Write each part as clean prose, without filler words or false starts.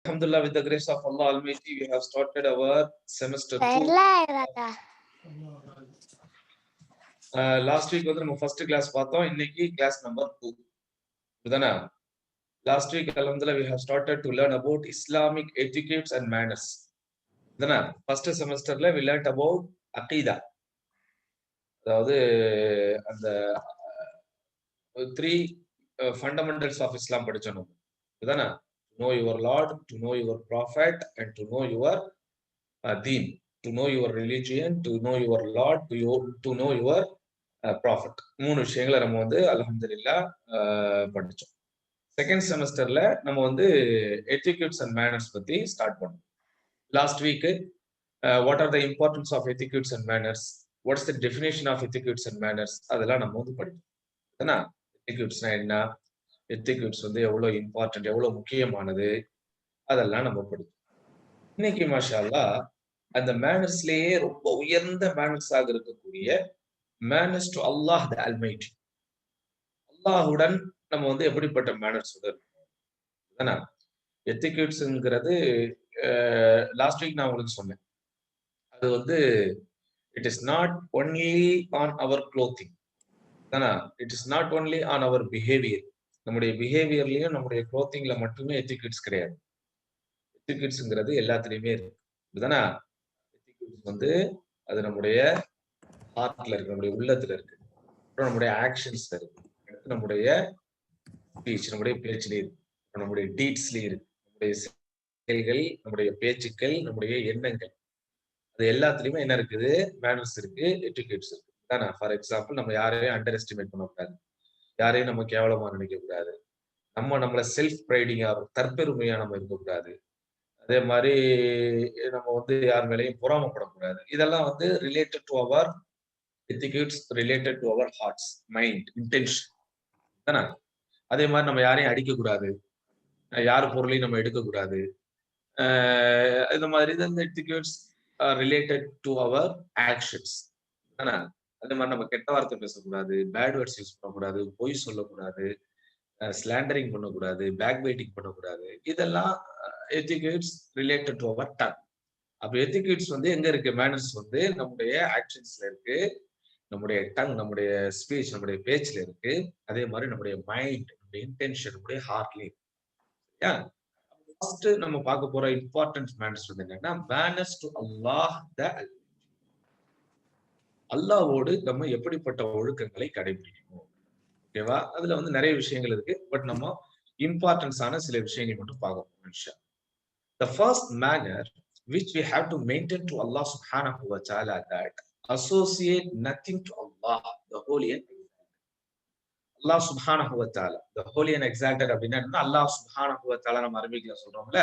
Alhamdulillah, with the grace of Allah Almighty, we have started our semester 2. Last week வந்து நம்ம first class பார்த்தோம். இன்னைக்கு class number 2. இதுதானே? Last week, Alhamdulillah, we have started to learn about Islamic etiquettes and manners. இதுதானே? First semesterல we learned about Aqidah. அதாவது அந்த 3 fundamentals of Islam படிச்சோம். இதுதானே? To know your Lord, to know your Prophet, and to know your deen. To know your religion, to know your Lord, to know your Prophet. 3 விஷயங்களை நம்ம வந்து அல்ஹம்துலில்லாஹ் படிச்சோம். Second செமஸ்டர்ல நம்ம வந்து எத்திக்யூட்ஸ் அண்ட் மேனர்ஸ் பத்தி ஸ்டார்ட் பண்ணோம். Last week what are the importance of etiquettes and manners, what's the definition of etiquettes and manners, அதெல்லாம் நம்ம வந்து படிச்சோம். ஏன்னா எத்திக்யூட்ஸ்னா என்ன, எத்திக்யூட்ஸ் வந்து எவ்வளவு இம்பார்ட்டன்ட், எவ்வளவு முக்கியமானது, அதெல்லாம் நம்ம படிச்சோம். இன்னைக்கு மாஷா அல்லாஹ் அந்த மேனர்ஸ்லயே ரொம்ப உயர்ந்த மேனர்ஸாக இருக்கக்கூடிய manners to Allah the almighty, அல்லாஹுடன் நம்ம வந்து எப்படிப்பட்ட மேனர்ஸ் இருக்கணும். எத்திக்யூட்ஸ்ங்கிறது லாஸ்ட் வீக் நான் உங்களுக்கு சொன்னேன், அது வந்து it is not only on our clothing, it is not only on our behaviour. நம்முடைய பிஹேவியர்லயும் நம்முடைய க்ளோத்திங்ல மட்டுமே எத்திக்யூட்ஸ் கிடையாது. எத்திக்யூட்ஸ்ங்கிறது எல்லாத்துலயுமே இருக்கு. இதுதானே எத்திக்யூட்ஸ் வந்து அது நம்முடைய ஹார்ட்ல இருக்கு, நம்முடைய உள்ளத்துல இருக்கு, அப்புறம் நம்முடைய ஆக்ஷன்ஸ்ல இருக்கு, அடுத்து நம்முடைய ஸ்பீச், நம்முடைய பேச்சுலயே இருக்கு, நம்முடைய டீட்ஸ்லயே இருக்கு, நம்முடைய செயல்கள், நம்முடைய பேச்சுக்கள், நம்முடைய எண்ணங்கள், அது எல்லாத்துலயுமே என்ன இருக்குது, மேனர்ஸ் இருக்கு, எட்டிகேட்ஸ் இருக்கு. தானே? ஃபார் எக்ஸாம்பிள், நம்ம யாரையும் அண்டர் எஸ்டிமேட் பண்ணக்கூடாது, யாரையும் நம்ம கேவலமா நினைக்க கூடாது, நம்மள செல்ஃப் ப்ரைடிங்கா தற்பெருமையா நம்ம இருக்கக்கூடாது, அதே மாதிரி நம்ம வந்து யார் மேலேயும் பொறாமப்படக்கூடாது. இதெல்லாம் வந்து related to our etiquettes, related to our hearts, mind, intention தானே. அதே மாதிரி நம்ம யாரையும் அடிக்கக்கூடாது, யார் பொருளையும் நம்ம எடுக்கக்கூடாது. இந்த மாதிரி இந்த எத்திக்யூட்ஸ் ரிலேட்டட் டு அவர் ஆக்ஷன்ஸ் தானே. அதே மாதிரி நம்ம கெட்ட வார்த்தை பேசக்கூடாது, பேட் வேர்ட்ஸ் யூஸ் பண்ணக்கூடாது, பொய் சொல்லக்கூடாது, ஸ்லாண்டரிங் பண்ணக்கூடாது, பேக் பைட்டிங் பண்ணக்கூடாது. இதெல்லாம் எத்திக்யூட்ஸ் ரிலேட்டட் டு அவர் டங். அப்ப எத்திக்யூட்ஸ் வந்து எங்க இருக்கு, மேனர்ஸ் வந்து நம்முடைய ஆக்ஷன்ஸ்ல இருக்கு, நம்முடைய டங், நம்முடைய ஸ்பீச், நம்முடைய பேச்சுல இருக்கு, அதே மாதிரி நம்முடைய மைண்ட், நம்முடைய இன்டென்ஷன், நம்முடைய ஹார்ட்லயும். ஃபர்ஸ்ட் நம்ம பார்க்க போற இம்பார்ட்டன்ட் மேனர்ஸ் வந்து என்னன்னா, manners to Allah the almighty. அல்லாஹ்வோடு நம்ம எப்படிப்பட்ட ஒழுக்கங்களை கடைபிடிக்கணும். ஓகேவா? அதுல வந்து நிறைய விஷயங்கள் இருக்கு, பட் நம்ம இம்பார்ட்டன்ஸான சில விஷயங்கள் மட்டும் பார்க்கணும் இன்ஷா. The first manner which we have to maintain to Allah subhanahu wa ta'ala, that associate nothing to Allah, the holy and exalted. Allah subhanahu wa ta'ala, the holy and exalted அப்படின்னா Allah subhanahu wa ta'ala நம்ம அரபிக்ல சொல்றோம்ல,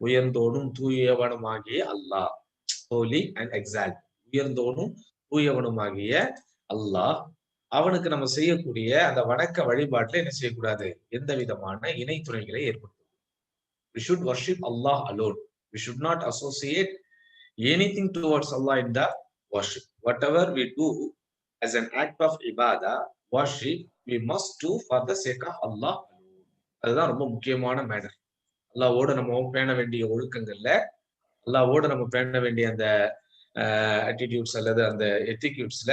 உயர்ந்தோடும் தூயவனுமாகிய அல்லாஹ், holy and exalted, உயர்ந்தோடும் தூயவனுமாகிய அல்லாஹ், அவனுக்கு நம்ம செய்யக்கூடிய அந்த வணக்க வழிபாட்டுல என்ன செய்யக்கூடாது, எந்த விதமான இணை துணைகளை ஏற்படுத்தும். We should worship Allah alone. We should not associate anything towards Allah in the worship. Whatever we do as an act of ibadah, worship, we must do for the sake of Allah alone. அதுதான் ரொம்ப முக்கியமான matter. அல்லாஹ்வோட நம்ம பேண வேண்டிய ஒழுக்கங்கள்ல, அல்லாஹ்வோட நம்ம பேண வேண்டிய அந்த அட்டிடியூட்ஸ் அல்லது அந்த எத்திக்யூட்ஸ்ல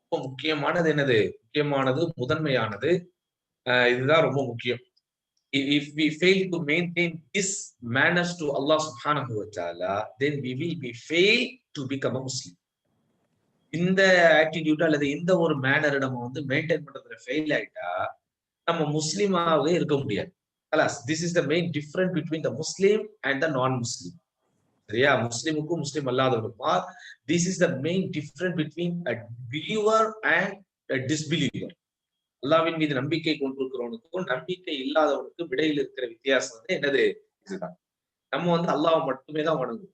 ரொம்ப முக்கியமானது என்னது, முக்கியமானது முதன்மையானது, இதுதான் ரொம்ப முக்கியம். If we fail to maintain this manners to Allah subhanahu wa ta'ala, then we will be fail to become a Muslim. இந்த ஆட்டிடியூட் அல்லது இந்த ஒரு மேனர் நம்ம வந்து மெயின்டைன் பண்றதுல ஃபெயில் ஆயிட்டா நம்ம முஸ்லிமாவே இருக்க முடியாது. This is the main difference between the Muslim and the non-Muslim. சரியா? முஸ்லிமுக்கும் முஸ்லிம் அல்லாதவனுக்கும் this is the main difference between a believer and a disbeliever. அல்லாஹ்வின் மீது நம்பிக்கை கொண்டிருக்கிறவனுக்கும் நம்பிக்கை இல்லாதவனுக்கும் இடையில் இருக்கிற வித்தியாசம் வந்து என்னது, இதுதான். நம்ம வந்து அல்லாஹ் மட்டுமே தான் வணங்குவோம்.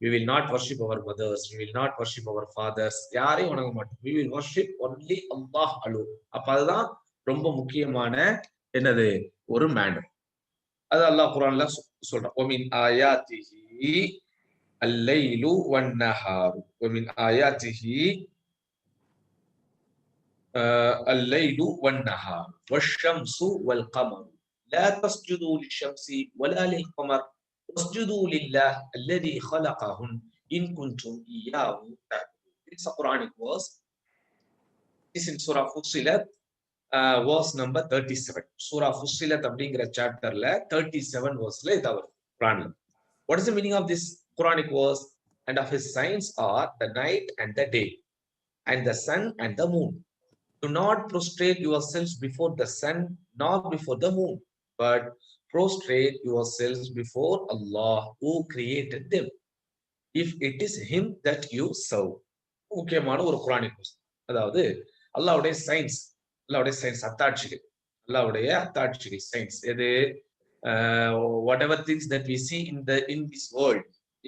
We will not worship our mothers, we will not worship our fathers, யாரையும் வணங்க மாட்டோம். We will worship only Allah alone. அப்ப அதுதான் ரொம்ப முக்கியமான என்னது, ஒரு மேனர். அது அல்லாஹ் குர்ஆன்ல சொல்றான், وَمِنْ آيَاتِهِ اللَّيْلُ وَالنَّهَارُ وَمِنْ آيَاتِهِ الليل والنهار والشمس والقمر لا تسجدوا للشمس ولا للقمر واسجدوا لله الذي خلقهن إن كنتم إياه تعبدون. It's a Quranic verse. It's in Surah Fussilat, verse number 37. Surah Fussilat அப்படிங்கிற சாப்டர்ல 37 verseல இது வரும் குர்ஆன்ல. What is the meaning of this Quranic verse? And of his signs are the night and the day, and the sun and the moon. Do not prostrate yourselves before the sun, nor before the moon, but prostrate yourselves before Allah who created them, if it is him that you serve. முக்கியமான ஒரு Kronig verse. அதாவது அல்லாஹ்வுடைய science அத்தாட்சிகள், அல்லாஹ்வுடைய அத்தாட்சிகள் science எது? Whatever things that we see in this world,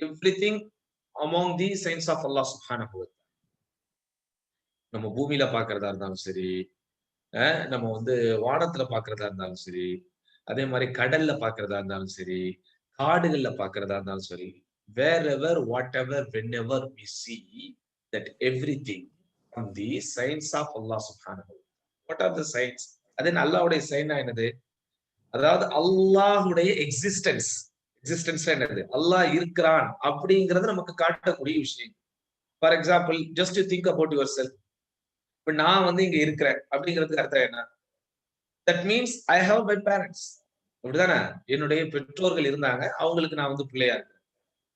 everything among these signs of Allah subhanahu wa ta'ala. நம்ம பூமியில பாக்குறதா இருந்தாலும் சரி, நம்ம வந்து வானத்துல பாக்குறதா இருந்தாலும் சரி, அதே மாதிரி கடல்ல பாக்குறதா இருந்தாலும் சரி, காடுகள்ல பாக்குறதா இருந்தாலும் சரி, wherever, whatever, whenever we see that everything from the signs of Allah subhanahu wa ta'ala. What are the signs? அதே அல்லாஹ்வுடைய சைனா என்னது? அதாவது அல்லாஹ்வுடைய எக்ஸிஸ்டன்ஸ் என்னது? அல்லாஹ் இருக்கிறான் அப்படிங்கறது நமக்கு காட்டக்கூடிய விஷயம். For example, just to think about yourself. இப்ப நான் வந்து இங்க இருக்கிறேன் அப்படிங்கிறதுக்கு அர்த்தம் என்ன? That means I have my parents. அப்படிதானே? என்னுடைய பெற்றோர்கள் இருந்தாங்க, அவங்களுக்கு நான் வந்து பிள்ளையா இருக்கேன்.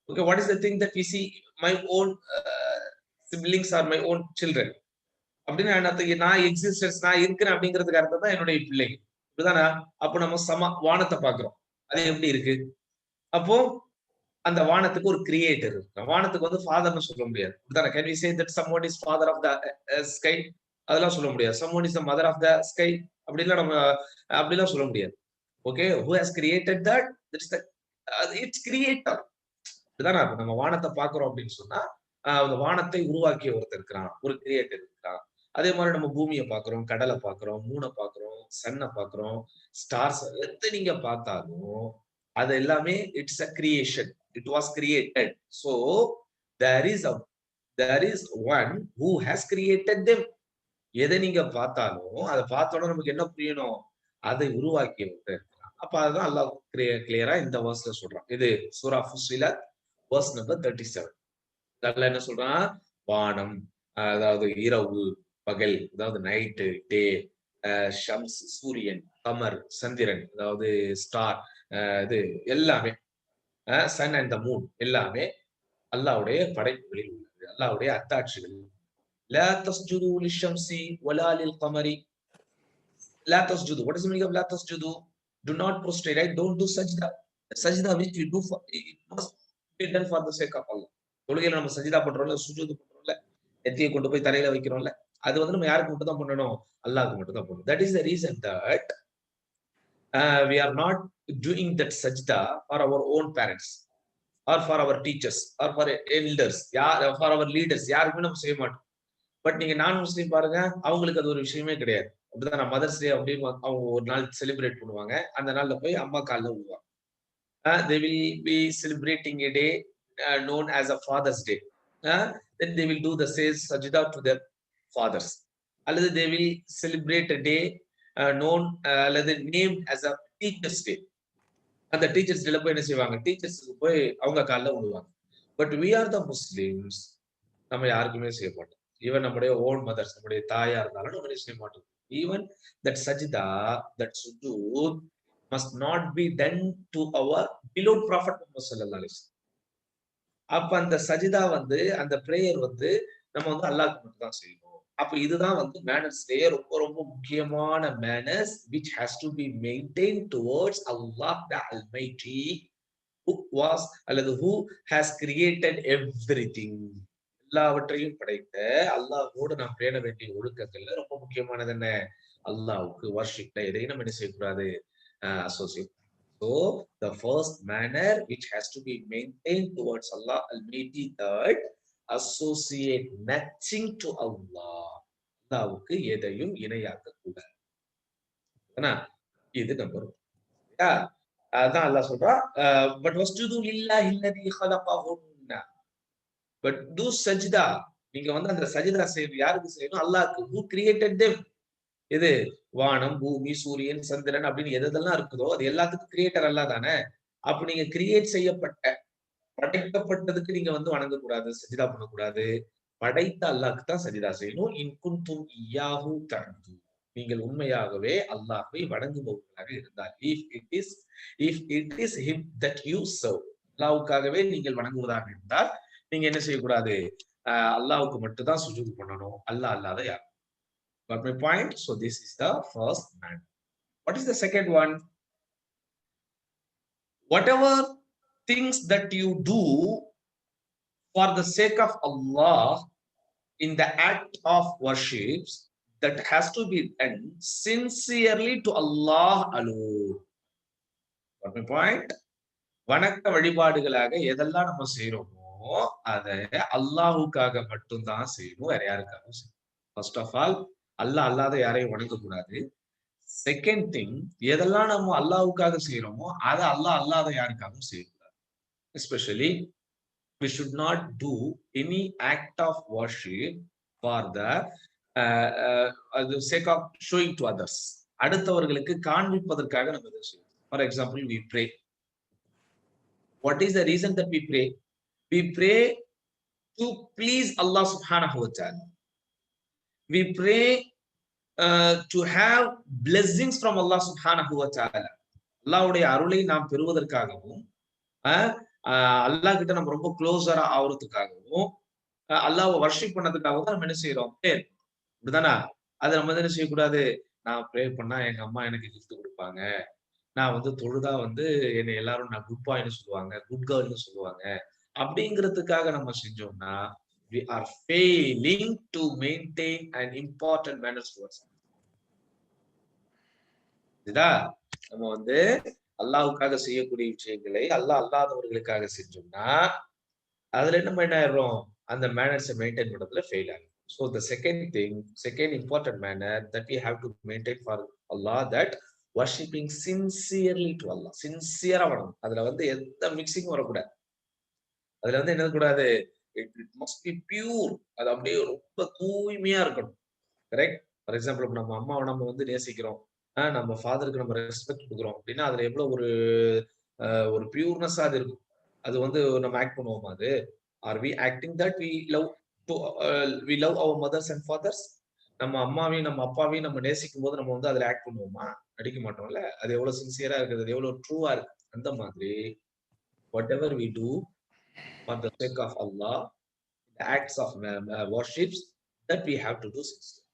Okay, what is the thing that we see my own siblings or my own children? அப்படின்னு நான் எக்ஸிஸ்டன்ஸ், நான் இருக்கிறேன் அப்படிங்கிறதுக்கு அர்த்தம் தான் என்னுடைய பிள்ளைங்க. அப்படிதானே? அப்போ நம்ம வானத்தை பாக்குறோம், அது எப்படி இருக்கு? அப்போ அந்த வானத்துக்கு ஒரு கிரியேட்டர் இருக்கு. வானத்துக்கு வந்து ஃபாதர்னு சொல்ல முடியாது. அப்படிதானே? Can we say that someone is father of the sky? அதெல்லாம் சொல்ல முடியாது. Someone is the mother of the sky அப்படிலாம் நம்ம அப்படிலாம் சொல்ல முடியாது. Okay, who has created that? That's the its creator. இதுதான் நம்ம வானத்தை பாக்குறோம் அப்படின்னு சொன்னா, அந்த வானத்தை உருவாக்கிய ஒருத்தர் இருக்கிறான், ஒரு கிரியேட்டர் இருக்கிறான். அதே மாதிரி நம்ம பூமியை பாக்குறோம், கடலை பாக்குறோம், மூனை பாக்குறோம், சன்னை பாக்குறோம், ஸ்டார்ஸ் எதை நீங்க பார்த்தாலும் அது எல்லாமே it's a creation. It was created. So there is one who has created them. எதை நீங்க பார்த்தாலும் அதை பார்த்தோட நமக்கு என்ன புரியணும்? அதை உருவாக்கியவர். அப்ப அதுதான் அல்லாஹ் கிளியரா இந்த வேர்ஸ்ல சொல்றான். இது சூரா ஃபுஸ்ஸிலத் verse number 37. அல்லாஹ் என்ன சொல்றான்? வானம், அதாவது இரவு பகல், அதாவது நைட்டு டே, ஷம்ஸ் சூரியன், கமர் சந்திரன், அதாவது ஸ்டார், இது எல்லாமே, சன் அண்ட் த மூன் எல்லாமே அல்லாஹ்வுடைய படைப்புகளில் உள்ளது, அல்லாஹ்வுடைய அத்தாட்சிகள். லா தஸ்ஜுது லிஷம்சி வலா லில்கமரி. லா தஸ்ஜுது, what is the meaning of law தஸ்ஜுது? Do not prostrate, right? Don't do sajda. Sajda which we do for, it must be done for the sake of Allah. தொழுகையில நம்ம சஜிதா பண்றோம்ல, சுஜூது பண்றோம்ல, நெத்தியை கொண்டு போய் தரையில வைக்கிறோம்ல, அது வந்து நம்ம யாருக்கு மட்டும் தான் பண்ணணும்? அல்லாஹ்வுக்கு மட்டும் தான் பண்ணணும். That is the reason that we are not doing that sajda for our own parents or for our teachers or for elders, for our leaders, யாருக்குமே நம்ம செய்ய மாட்டோம். பட் நீங்க நான் முஸ்லீம் பாருங்க, அவங்களுக்கு அது ஒரு விஷயமே கிடையாது. அப்படிதான் மதர்ஸ் டே அப்படின்னு அவங்க ஒரு நாள் செலிப்ரேட் பண்ணுவாங்க. அந்த நாள்ல போய் அம்மா கால்ல விழுவாங்க. They will be celebrating a day known as a Father's Day. Then they will do the same sajda to their fathers. அல்லது they will celebrate a day known அல்லது named as a Teachers Day. அந்த teachers டேல போய் என்ன செய்வாங்க? டீச்சர்ஸ்க்கு போய் அவங்க கால்ல விழுவாங்க. But we are the Muslims. நம்ம யாருக்குமே செய்ய மாட்டோம். ஈவன் நம்முடைய ஓன் மதர்ஸ், நம்முடைய தாயா இருந்தாலும் நம்ம செய்ய மாட்டோம். Even that sajda, that sujood must not be done to our beloved Prophet Muhammad sallallahu alaihi wasallam. அப்ப அந்த சஜிதா வந்து, அந்த பிரேயர் வந்து நம்ம வந்து அல்லாஹ்க்கு மட்டும் தான் செய்யணும். அப்ப இதுதான் வந்து மேனர்ஸ்லயே ரொம்ப ரொம்ப முக்கியமான manners which has to be maintained towards Allah the Almighty, who was அல்லது who has created everything. எல்லாவற்றையும் படைத்த அல்லாஹ்வோடு நாம் பேண வேண்டிய ஒழுக்கங்கள்ல ரொம்ப முக்கியமானது என்ன? அல்லாஹ்வுக்கு வர்ஷிப்ல எதையும் நம்ம என்ன செய்யக்கூடாது? Associate. So the first manner which has to be maintained towards Allah Almighty, that associate nothing to Allah. அல்லாஹ்வுக்கு எதையும் இணையாக்க கூடாது. இது நம்பர் 1. அதான் அல்லாஹ் சொல்றான், பட் வஸ்ஜுது லில்லாஹி அல்லதி خلقهن. But do sajda. நீங்க வந்து அந்த சஜிதா செய்யணும், யாருக்கு செய்யணும்? அல்லாஹ்க்கு. who created them. இது வானம், பூமி, சூரியன், சந்திரன் அப்படின்னு எதெல்லாம் இருக்குதோ அது எல்லாத்துக்கும் கிரியேட்டர் அல்லா தானே. அப்ப நீங்க கிரியேட் செய்யப்பட்ட படைக்கப்பட்டதுக்கு நீங்க வந்து வணங்கக்கூடாது, சஜிதா பண்ணக்கூடாது. படைத்த அல்லாஹ்க்கு தான் சஜிதா செய்யணும். இன் குன்தும் இய்யாஹு தஅபுதூன். நீங்கள் உண்மையாகவே அல்லாஹ்வை வணங்குபவர்களாக இருந்தால், if it is him that you serve, அல்லாஹ்வுக்காகவே நீங்கள் வணங்குவதாக இருந்தால் நீங்க என்ன செய்யக்கூடாது, அல்லாஹ்வுக்கு மட்டும் தான் சுஜூத் பண்ணணும், அல்லாஹ் அல்லாத யார். Got my point? So this is the first man. What is the second one? Whatever things that you do for the sake of Allah in the act of worships, that has to be done sincerely to Allah alone. Got my point? வணக்க வழிபாடுகளாக எதெல்லாம் நம்ம செய்யறோமோ அதை அல்லாஹுக்காக மட்டும்தான் செய்யணும், வேற யாருக்காகவும் செய்யணும். ஃபர்ஸ்ட் ஆஃப் ஆல் அல்லாஹ் அல்லாத யாரையும் வணங்க கூடாது. செகண்ட் திங், எதெல்லாம் நம்ம அல்லாஹுக்காக செய்யறோமோ அதை அல்லாஹ் அல்லாத யாருக்காகவும் செய்யக்கூடாது. Especially we should not do any act of worship for the sake of showing to others. அடுத்தவர்களுக்கு காண்பிப்பதற்காக நம்ம இதை செய்யணும். For example, we pray. What is the reason that we pray? We pray to please Allah subhanahu wa ta'ala. We pray to have blessings from Allah subhanahu wa ta'ala. அல்லாஹ்வுடைய அருளை நாம் பெறுவதற்காகவும் அல்லாஹ் கிட்ட நம்ம ரொம்ப க்ளோஸரா ஆகுறதுக்காகவும் அல்லாஹ்வை வர்ஷிப் பண்ணதுக்காகவும் தான் நம்ம என்ன செய்யறோம், இப்படிதானா? அதை நம்ம என்ன செய்யக்கூடாது, நான் ப்ரே பண்ணா எங்க அம்மா எனக்கு கிஃப்ட் கொடுப்பாங்க, நான் வந்து தொழுதா வந்து என்னை எல்லாரும் நான் குட் பாய்னு சொல்லுவாங்க, குட் கேர்ள்னு சொல்லுவாங்க, அப்படிங்கிறதுக்காக நம்ம செஞ்சோம்னா we are failing to maintain an important manners towards Allah. இதா நம்ம வந்து அல்லாஹ்வுக்காக செய்யக்கூடிய விஷயங்களை அல்லாஹ் அல்லாதவர்களுக்காக செஞ்சோம்னா அதுல என்ன ஆயிரும், அந்த மேனர்ஸை மெயின்டைன் பண்றதுல ஃபெயில் ஆகும். So the second important manner that we have to maintain for Allah, that worshipping sincerely to Allah. சின்சியரா வரணும். அதுல வந்து எந்த மிக்சிங் வரக்கூடாது. அதுல வந்து என்ன கூடாது, it must be pure. அது அப்படியே ரொம்ப தூய்மையா இருக்கணும். கரெக்ட்? ஃபார் எக்ஸாம்பிள், நம்ம அம்மாவை நம்ம வந்து நேசிக்கிறோம், நம்ம ஃபாதருக்கு நம்ம ரெஸ்பெக்ட் கொடுக்குறோம் அப்படின்னா அதுல எவ்வளவு ஒரு பியூர்னஸ் அது இருக்கும். அது வந்து நம்ம ஆக்ட் பண்ணுவோமா? அது are we acting that we love our mothers and fathers? நம்ம அம்மாவையும் நம்ம அப்பாவையும் நம்ம நேசிக்கும் போது நம்ம வந்து அதுல ஆக்ட் பண்ணுவோமா? நடிக்க மாட்டோம்ல. அது எவ்வளவு சின்சியரா இருக்குது, அது எவ்வளவு ட்ரூவா இருக்கு. அந்த மாதிரி whatever we do for the sake of Allah, the acts of worships, that we have to do sincere.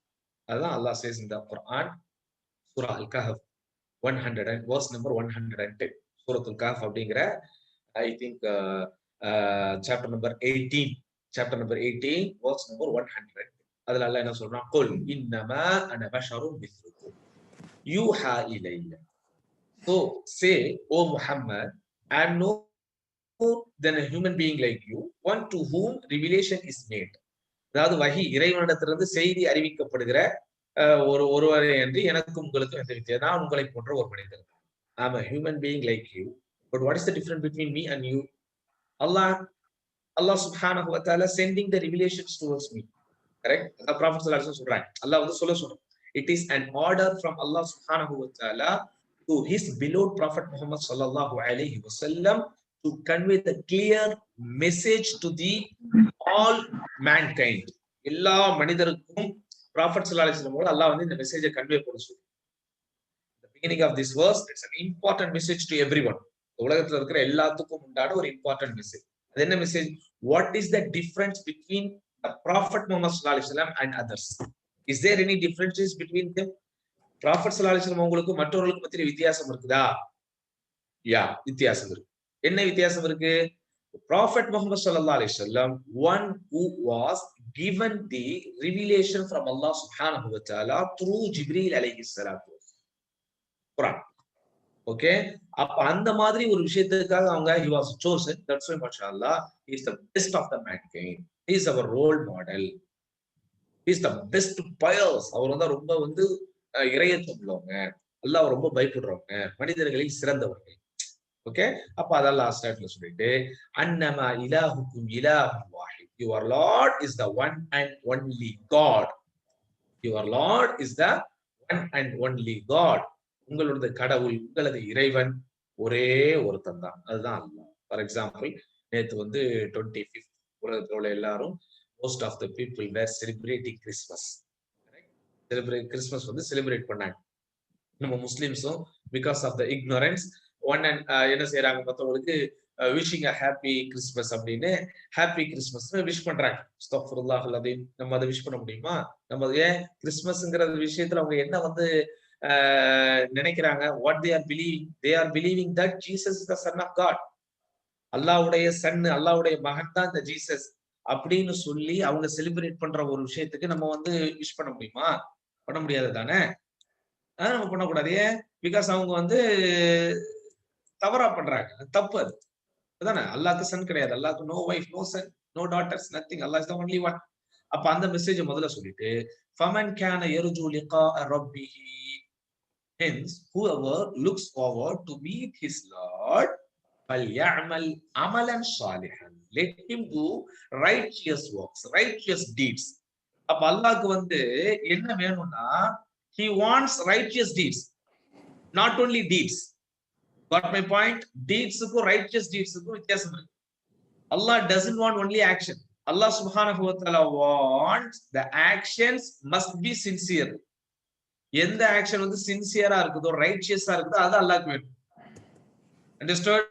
அதான் அல்லாஹ் says in the Quran, Surah Al-Kahf 100 and verse number 110. Surah Al-Kahf அப்படிங்கிற I think chapter number 18 verse number 100. அதுல அல்லாஹ் என்ன சொல்றான், قُلْ إِنَّمَا أَنَا بَشَرٌ مِثْلُكُمْ يُوحَى إِلَيَّ. So say, O Muhammad, I am no than a human being like you, one to whom revelation is made. அதாவது வஹி, இறைவனிடத்திலிருந்து செய்தி அறிவிக்கப்படுகிற ஒருவரை என்று எனக்கும் உங்களுக்கும் எந்த வித்தியாசம்? நான் உங்களை போன்ற ஒரு மனிதன். I am a human being like you, but what is the difference between me and you? Allah subhanahu wa ta'ala sending the revelations towards me. Correct? The Prophet sallallahu alaihi wasallam சொல்றாங்க, அல்லாஹ் வந்து சொல்றான், it is an order from Allah subhanahu wa ta'ala to his beloved Prophet Muhammad sallallahu alaihi wasallam to convey the clear message to the all mankind. எல்லா மனிதருக்கும் Prophet sallallahu alaihi wasallam அல்லாஹ் வந்து இந்த மெசேஜை convey பண்ண சொல்றார். The beginning of this verse, it's an important message to everyone. உலகத்துல இருக்கிற எல்லாத்துக்கும் உண்டான ஒரு important message. அது என்ன message? What is the difference between the Prophet Muhammad sallallahu alaihi wasallam and others? Is there any differences between them? Prophet sallallahu alaihi wasallam உங்களுக்கு மற்றவர்களுக்கு மத்தியில வித்தியாசம் இருக்குதா? வித்தியாசம் இருக்கு. என்ன வித்தியாசம் இருக்கு? Prophet Muhammad sallallahu alaihi wasallam, one who was given the revelation from Allah subhanahu wa ta'ala through Jibreel alayhi salatu Quran. Okay, அப்ப அந்த மாதிரி ஒரு விஷயத்துக்காக அவங்க he was chosen. That's why mashallah he is the best of the mankind. He is our role model. He is the best pious. அவர் வந்து ரொம்ப வந்து இறையச்சம் உள்ளவங்க, அல்லாஹ் ரொம்ப பயப்படுறவங்க, மனிதர்களில் சிறந்தவர்கள். ஓகே, அப்ப அதெல்லாம் லாஸ்ட் ஸ்டார்ட்ல சொல்லிட்டு அன்னமா இலாஹுக்கும் இலாஹும் Wahid. Your Lord is the one and only God. Your Lord is the one and only God. உங்களது கடவுள், உங்களது இறைவன் ஒரே ஒருத்தன் தான். அதுதான் அல்லாஹ். ஃபார் எக்ஸாம்பிள், நேத்து வந்து 25th உலகத்தில் உள்ள எல்லாரும் most of the people were celebrating Christmas. Christmas வந்து செலிப்ரேட் பண்ணாங்க. நம்ம முஸ்லிம்ஸும் because of the ignorance one and என்ன செய்யறாங்க, மற்றவங்களுக்கு விஷிங் அ ஹாப்பி கிறிஸ்மஸ் அப்படின்னு ஹாப்பி கிறிஸ்மஸ் விஷ் பண்றாங்க. அஸ்தக்ஃபிருல்லாஹ் அல்-அஸீம். நம்ம அதை விஷ் பண்ண முடியுமா? நம்ம ஏன் கிறிஸ்மஸ்ங்கிற விஷயத்துல அவங்க என்ன வந்து நினைக்கிறாங்க? What they are believing? They are believing that Jesus is the son of God. அல்லாஹ்வுடைய சன், அல்லாஹ்வுடைய மகன் தான் இந்த ஜீசஸ் அப்படின்னு சொல்லி அவங்க செலிப்ரேட் பண்ற ஒரு விஷயத்துக்கு நம்ம வந்து விஷ் பண்ண முடியுமா? பண்ண முடியாது தானே. நம்ம பண்ணக்கூடாது. ஏன்? பிகாஸ் அவங்க வந்து தவறா பண்றாங்க. தப்பு அது. அதானே. அல்லாஹ்க்கு சன் கிடையாது. அல்லாஹ்க்கு no wife, no son, no daughters, nothing. Allah is the only one. அப்ப அந்த மெசேஜ முதல்ல சொல்லிட்டு, ஃபமன் கான யர்ஜு லிகாஅ ரப்பிஹி, hence whoever looks forward to meet his Lord فَلْيَعْمَلْ عَمَلًا صَالِحًا. Let him do righteous works, righteous deeds. அப்ப அல்லாஹ்க்கு வந்து என்ன வேணும்னா, he wants righteous deeds, not only deeds. Got my point? Deeds-க்கும் righteous deeds-க்கும் வித்தியாசம் இருக்கு. Allah doesn't want only action. Allah subhanahu wa ta'ala wants the actions must be sincere. எந்த action வந்து சின்சியரா இருக்குதோ, ரைச்சியஸா இருக்குதோ அது அல்லாஹ்க்கு வேணும். Understood?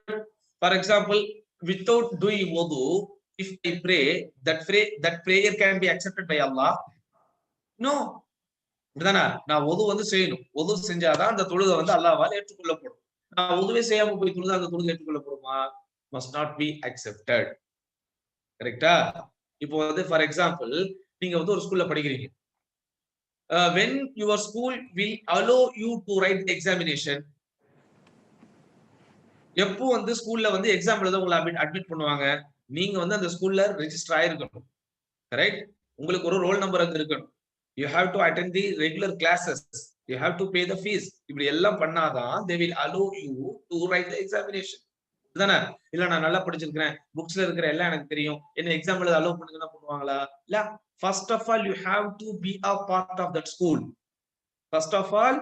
For example, without doing wudu, if I pray, that prayer can be accepted by Allah? No. இப்படிதானே. நான் wudu வந்து செய்யணும். wudu செஞ்சாதான் அந்த தொழுகை வந்து அல்லாஹ்வால் ஏற்றுக்கொள்ளப்படும். நான் wuduவே செய்யாம போய் தொழுதா அந்த தொழுகை ஏற்றுக்கொள்ளப்படுமா? Must not be accepted. கரெக்ட்டா? இப்போ வந்து ஃபார் எக்ஸாம்பிள், நீங்க வந்து ஒரு ஸ்கூல்ல படிக்கிறீங்க. When your school will allow you to write the examination, எப்போ வந்து ஸ்கூல்ல வந்து எக்ஸாம் எழுத உங்களை அட்மிட் பண்ணுவாங்க? நீங்க வந்து அந்த ஸ்கூல்ல ரெஜிஸ்டர் ஆயிருக்கணும். கரெக்ட்? உங்களுக்கு ஒரு ரோல் நம்பர் அங்க இருக்கணும். You have to attend the regular classes. You have to pay the fees. இப்படி எல்லாம் பண்ணாதான் they will allow you to write the examination. இதானே? இல்ல நான் நல்லா படிச்சிருக்கேன், புக்ஸ்ல இருக்கிற எல்லாம் எனக்கு தெரியும், என்ன எக்ஸாம் எழுத அலோவ் பண்ணுங்கன்னா பண்ணுவாங்களா? இல்ல. First of all you have to be a part of that school. First of all,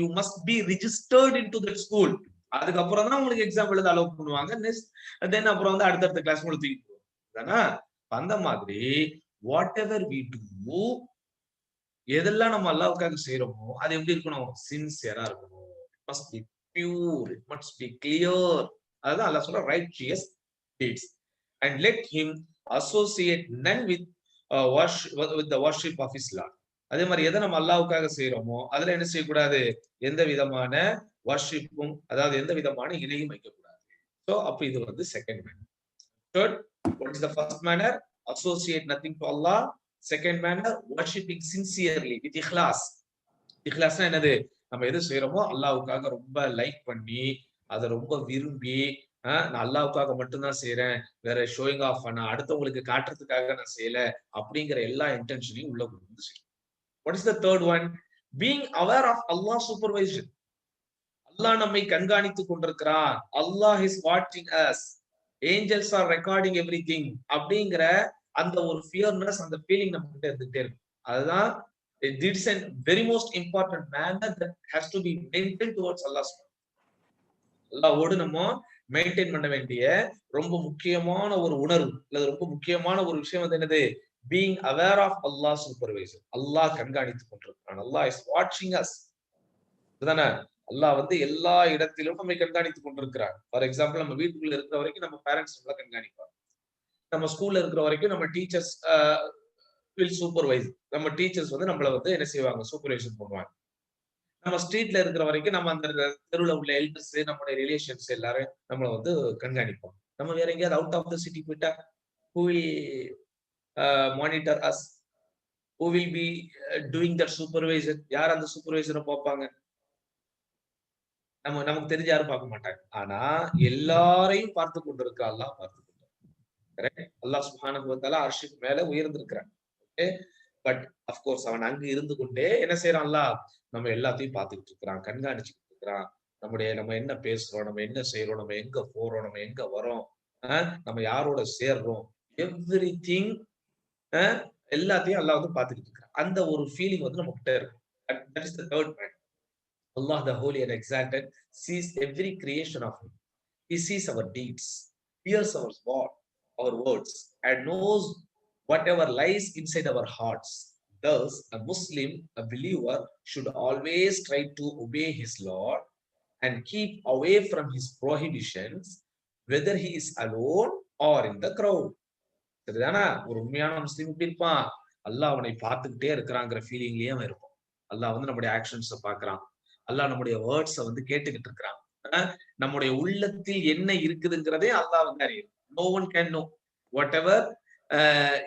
you must be registered into that school. அதுக்கப்புறம் தான் உங்களுக்கு எக்ஸாம் எழுத அலோவ் பண்ணுவாங்க. நெக்ஸ்ட் தென் அப்புறம் வந்து அடுத்தடுத்த கிளாஸ் உங்களுக்கு தூக்கி போடுவாங்க. அந்த மாதிரி வாட் எவர் வி டு, எதெல்லாம் நம்ம அல்லாஹ்வுக்காக செய்யறோமோ அது எப்படி இருக்கணும்? சின்சியரா இருக்கணும். It must be pure, it must be clear. அதுதான் அல்லாஹ் சொல்ற righteous deeds. And let him associate none with with the worship of Islam. அதே மாதிரி எதை நம்ம அல்லாஹ்வுக்காக செய்யறோமோ அதுல என்ன செய்யக்கூடாது? எந்த விதமான வர்ஷிப்பும், அதாவது எந்த விதமான இணையும் வைக்கக்கூடாது. சோ அப்ப இது வந்து second manner. Third, what is the first manner? Associate nothing to Allah. Second manner, worshipping sincerely with ikhlas. இஹ்லாஸ்னா என்னது? நம்ம எது செய்யறோமோ அல்லாஹ்வுக்காக ரொம்ப லைக் பண்ணி, அதை ரொம்ப விரும்பி, நான் அல்லாஹ்வுக்காக மட்டும்தான் செய்யறேன், வேற ஷோயிங் ஆஃப் பண்ண அடுத்தவங்களுக்கு காட்டுறதுக்காக நான் செய்யல அப்படிங்கிற எல்லா இன்டென்ஷனையும் உள்ள கொண்டு வந்து செய்யணும். What is the third one? Being aware of Allah's supervision. அல்லாஹ் நம்மை கண்காணித்துக் கொண்டிருக்கிறான். அல்லாஹ் is watching us. Angels are recording everything. அப்படிங்கிற அந்த ஒரு ஃபியர்னஸ், அந்த ஃபீலிங் நம்ம கிட்ட இருந்துட்டே இருக்கு. அதுதான் it's a very most important manner that has to be maintained towards Allah. அல்லாஹ்வோடு நம்ம மெயின்டைன் பண்ண வேண்டிய ரொம்ப முக்கியமான ஒரு உணர்வு, இல்ல ரொம்ப முக்கியமான ஒரு விஷயம் வந்து என்னது? being aware of Allah's supervision. அல்லாஹ் கண்காணித்துக் கொண்டிருக்கிறான். அல்லாஹ் is watching us. இதுதானே. அல்லாஹ் வந்து எல்லா இடத்திலும் நம்மை கண்காணித்துக் கொண்டிருக்கிறார். ஃபார் எக்ஸாம்பிள், நம்ம வீட்டுக்குள்ள இருக்கிற வரைக்கும் நம்ம பேரண்ட்ஸ் நம்மள கண்காணிப்பாங்க. நம்ம ஸ்கூல்ல இருக்கிற வரைக்கும் நம்ம டீச்சர்ஸ் வில் சூப்பர்வைஸ். நம்ம டீச்சர்ஸ் வந்து நம்மள வந்து என்ன செய்வாங்க? சூப்பர்வைசன் பண்ணுவாங்க. நம்ம ஸ்ட்ரீட்ல இருக்கிற வரைக்கும் நம்ம அந்த தெருவுல உள்ள எல்டர்ஸ், நம்மளுடைய ரிலேஷன்ஸ் எல்லாரும் நம்மள வந்து கண்காணிப்பாங்க. நம்ம வேற எங்கேயாவது அவுட் ஆஃப் த சிட்டி போயிட்டா who will monitor us? Who will be doing that supervision? யார் அந்த சூப்பர்வைசரை பார்ப்பாங்க? நமக்கு தெரிஞ்ச யாரும் பார்க்க மாட்டாங்க. ஆனா எல்லாரையும் பார்த்து கொண்டிருக்க அல்லாஹ் பார்த்து கொண்டிருக்கிறான். அல்லாஹ் சுப்ஹானஹு வ தஆலா அர்ஷுக்கு மேல உயர்ந்திருக்கிறான். ஓகே. பட் ஆஃப் கோர்ஸ் அவன் அங்க இருந்து கொண்டே என்ன செய்யறான்? அல்லாஹ் நம்ம எல்லாத்தையும் பார்த்துக்கிட்டு இருக்கிறான், கண்காணிச்சுக்கிட்டு இருக்கிறான். நம்ம என்ன பேசுறோம், நம்ம என்ன செய்யறோம், நம்ம எங்க போறோம், நம்ம எங்க வரோம், நம்ம யாரோட சேர்றோம், எவ்ரிதிங் எல்லாத்தையும் அல்லாஹ் வந்து பார்த்துக்கிட்டு இருக்கிறான். அந்த ஒரு ஃபீலிங் வந்து நம்ம கிட்ட இருக்கும். That is the third man. Allah, the Holy and Exalted, sees every creation of Him. He sees our deeds, hears our words, and knows whatever lies inside our hearts. Thus, a Muslim, a believer, should always try to obey his Lord and keep away from his prohibitions, whether he is alone or in the crowd. சரிதானா? ஒரு உண்மையான முஸ்லீம் எப்படி இருப்பான்? அல்லாஹ் அவனை பார்த்துக்கிட்டே இருக்கிறாங்கிற ஃபீலிங்லயே அவன் இருப்பான். அல்லாஹ் வந்து நம்முடைய ஆக்ஷன்ஸை பார்க்கறான். அல்லாஹ் நம்முடைய வேர்ட்ஸை வந்து கேட்டுக்கிட்டு இருக்கிறான். நம்முடைய உள்ளத்தில் என்ன இருக்குதுங்கிறதே அல்லாஹ் வந்து அறியும். No one can know whatever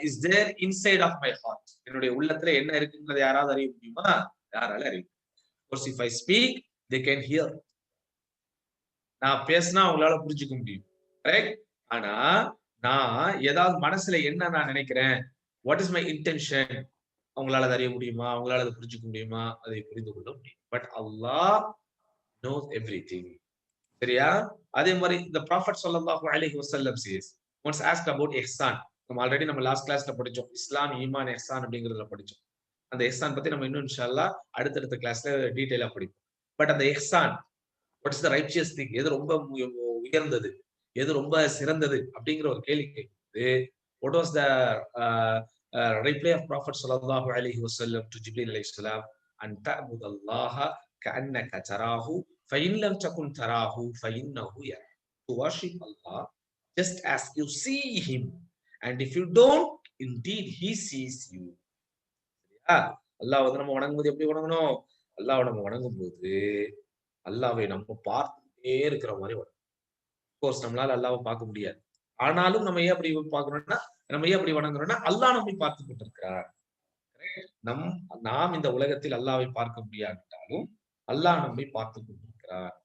is there inside of my heart. என்னுடைய உள்ளத்துல என்ன இருக்குங்கிறத யாராவது அறிய முடியுமா? யாரால அறியும்? Of course, if I speak, they can hear. நான் பேசினா அவங்களால புரிஞ்சுக்க முடியும். கரெக்ட்? ஆனா நான் ஏதாவது மனசுல என்ன நான் நினைக்கிறேன், வாட் இஸ் மை இன்டென்ஷன், அவங்களால அறிய முடியுமா? அவங்களால அதை புரிஞ்சுக்க முடியுமா? அதை புரிந்து கொள்ள முடியும். But Allah knows everything. சரியா? அதே மாதிரி the prophet sallallahu alaihi wasallam says, once asked about ihsan. நம்ம லாஸ்ட் கிளாஸ்ல படிச்சோம். இஸ்லாம், ஈமான், ihsan அப்படிங்கறதுல படிச்சோம். அந்த ihsan பத்தி நம்ம இன்னும் இன்ஷா அல்லாஹ் அடுத்தடுத்த கிளாஸ்ல டீடைலா படிப்போம். பட் அந்த ihsan, what is the righteous thing, எது ரொம்ப உயர்ந்தது, எது ரொம்ப சிறந்தது அப்படிங்கிற ஒரு கேள்வி கேட்குது. what was the reply of prophet sallallahu alaihi wasallam to Jibril alayhi salam? an ta'budallaha ka'annaka tarahu fa in lam takun tarahu fa innahu yarak. To worship Allah just as you see him, and if you don't, indeed he sees you. அல்லாஹ் வந்து நம்ம வணங்கும்போது எப்படி வணங்கணும்? அல்லாஹ் நம்ம வணங்கும் போது அல்லாஹ்வை நம்ம பார்த்துட்டே இருக்கிற மாதிரி வணங்கணும். கோர்ஸ் நம்மளால அல்லாஹ்வை பார்க்க முடியாது. ஆனாலும் நம்ம ஏன் அப்படி பார்க்கணும்னா, நம்ம ஏன் அப்படி வணங்குறோம்னா, அல்லாஹ் நம்மை பார்த்து கொண்டிருக்கிறார். நாம் இந்த உலகத்தில் அல்லாஹ்வை பார்க்க முடியாவிட்டாலும் அல்லாஹ் நம்மை பார்த்து கொண்டிருக்கிறார்.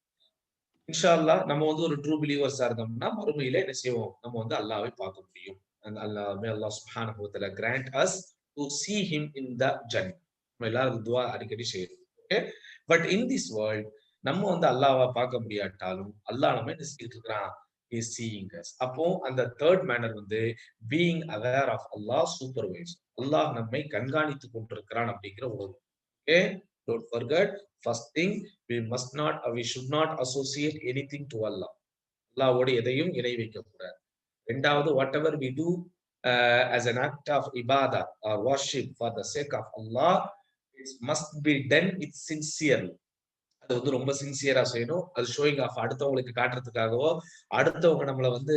இன்ஷா அல்லாஹ் நம்ம வந்து ஒரு ட்ரூ பிலீவர்ஸா இருந்தோம்னா மறுமையில என்ன செய்வோம்? நம்ம வந்து அல்லாஹ்வை பார்க்க முடியும். And Allah subhanahu wa ta'ala grant us to see him in the Jannah. நம்ம எல்லாரும் துஆ அடிக்கடி செய்யணும். Okay? But in this world நம்ம வந்து அல்லாஹ்வை பார்க்க முடியாட்டாலும் அல்லாஹ் நம்ம என்ன செஞ்சிட்டு இருக்கான்? He is seeing us. அப்போ அந்த தேர்ட் மேனர் வந்து being aware of Allah supervise. அல்லாஹ் நம்மை கண்காணித்துக் கொண்டிருக்கிறான் அப்படிங்கிற உணர்வு. Okay? Don't forget, first thing, we should not associate anything to Allah. அல்லாஹ்வோடு எதையும் இணை வைக்க கூடாது. இரண்டாவது, whatever we do as an act of ibadah or worship for the sake of Allah, it must be done with sincerely. அது வந்து ரொம்ப சின்சியரா செய்யணும். அது ஷோயிங் ஆஃப், அடுத்தவங்களுக்கு காட்டுறதுக்காகவோ, அடுத்தவங்க நம்மளை வந்து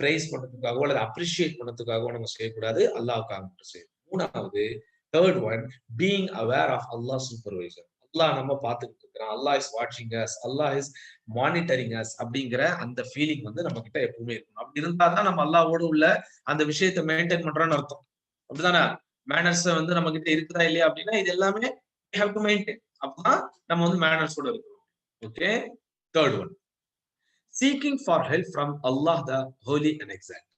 பிரைஸ் பண்றதுக்காகவோ அல்லது அப்ரிஷியேட் பண்றதுக்காகவோ நம்ம செய்யக்கூடாது. அல்லாஹ்வுக்காக மட்டும் செய்யணும். மூணாவது, third one, being aware of Allah supervisor. அல்லாஹ் நம்ம பார்த்துக்கிட்டு இருக்கிறான், அல்லாஹ் இஸ் வாட்சிங் us, Allah is monitoring us அப்படிங்கிற அந்த ஃபீலிங் வந்து நம்ம கிட்ட எப்பவுமே இருக்கணும். அப்படி இருந்தா தான் நம்ம அல்லாஹ்வோடு உள்ள அந்த விஷயத்தை மெயின்டைன் பண்றோம்னு அர்த்தம். அப்படிதானே? மேனர்ஸ் வந்து நம்ம கிட்ட இருக்குதா இல்லையா அப்படின்னா இது எல்லாமே we have to maintain. அப்பதான் நம்ம வந்து மேனர்ஸோட இருக்கிறோம். Okay? Third one, seeking for help from Allah the Holy and Exalted.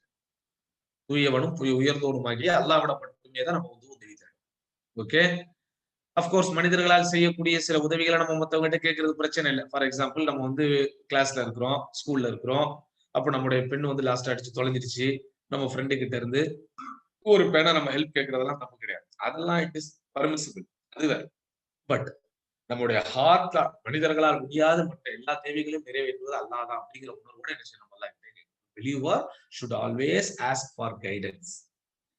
தூயவனும் உயர்ந்தோனுமாகிய அல்லாஹ்விட மட்டுமே தான் நம்ம வந்து உதவி தேடணும். ஓகே? அஃப்கோர்ஸ் மனிதர்களால் செய்யக்கூடிய சில உதவிகளை நம்ம மற்றவங்ககிட்ட கேட்கறது பிரச்சனை இல்லை. ஃபார் எக்ஸாம்பிள், நம்ம வந்து கிளாஸ்ல இருக்கிறோம், ஸ்கூல்ல இருக்கிறோம், அப்போ நம்முடைய பெண் வந்து லாஸ்ட் அடிச்சு தொலைஞ்சிருச்சு, நம்ம ஃப்ரெண்டு கிட்ட இருந்து ஒரு பேனா நம்ம ஹெல்ப் கேட்கறதெல்லாம் தப்பு கிடையாது. அதெல்லாம் இட் இஸ் பர்மிசிபிள், அது வேற. பட் நம்முடைய ஹார்ட்ல மனிதர்களால் முடியாத மற்ற எல்லா தேவைகளையும் நிறைவேற்றுவது அல்லாஹ் தான் அப்படிங்கிற உணர்வோட என்ன செய்யணும்? Believer should always ask for guidance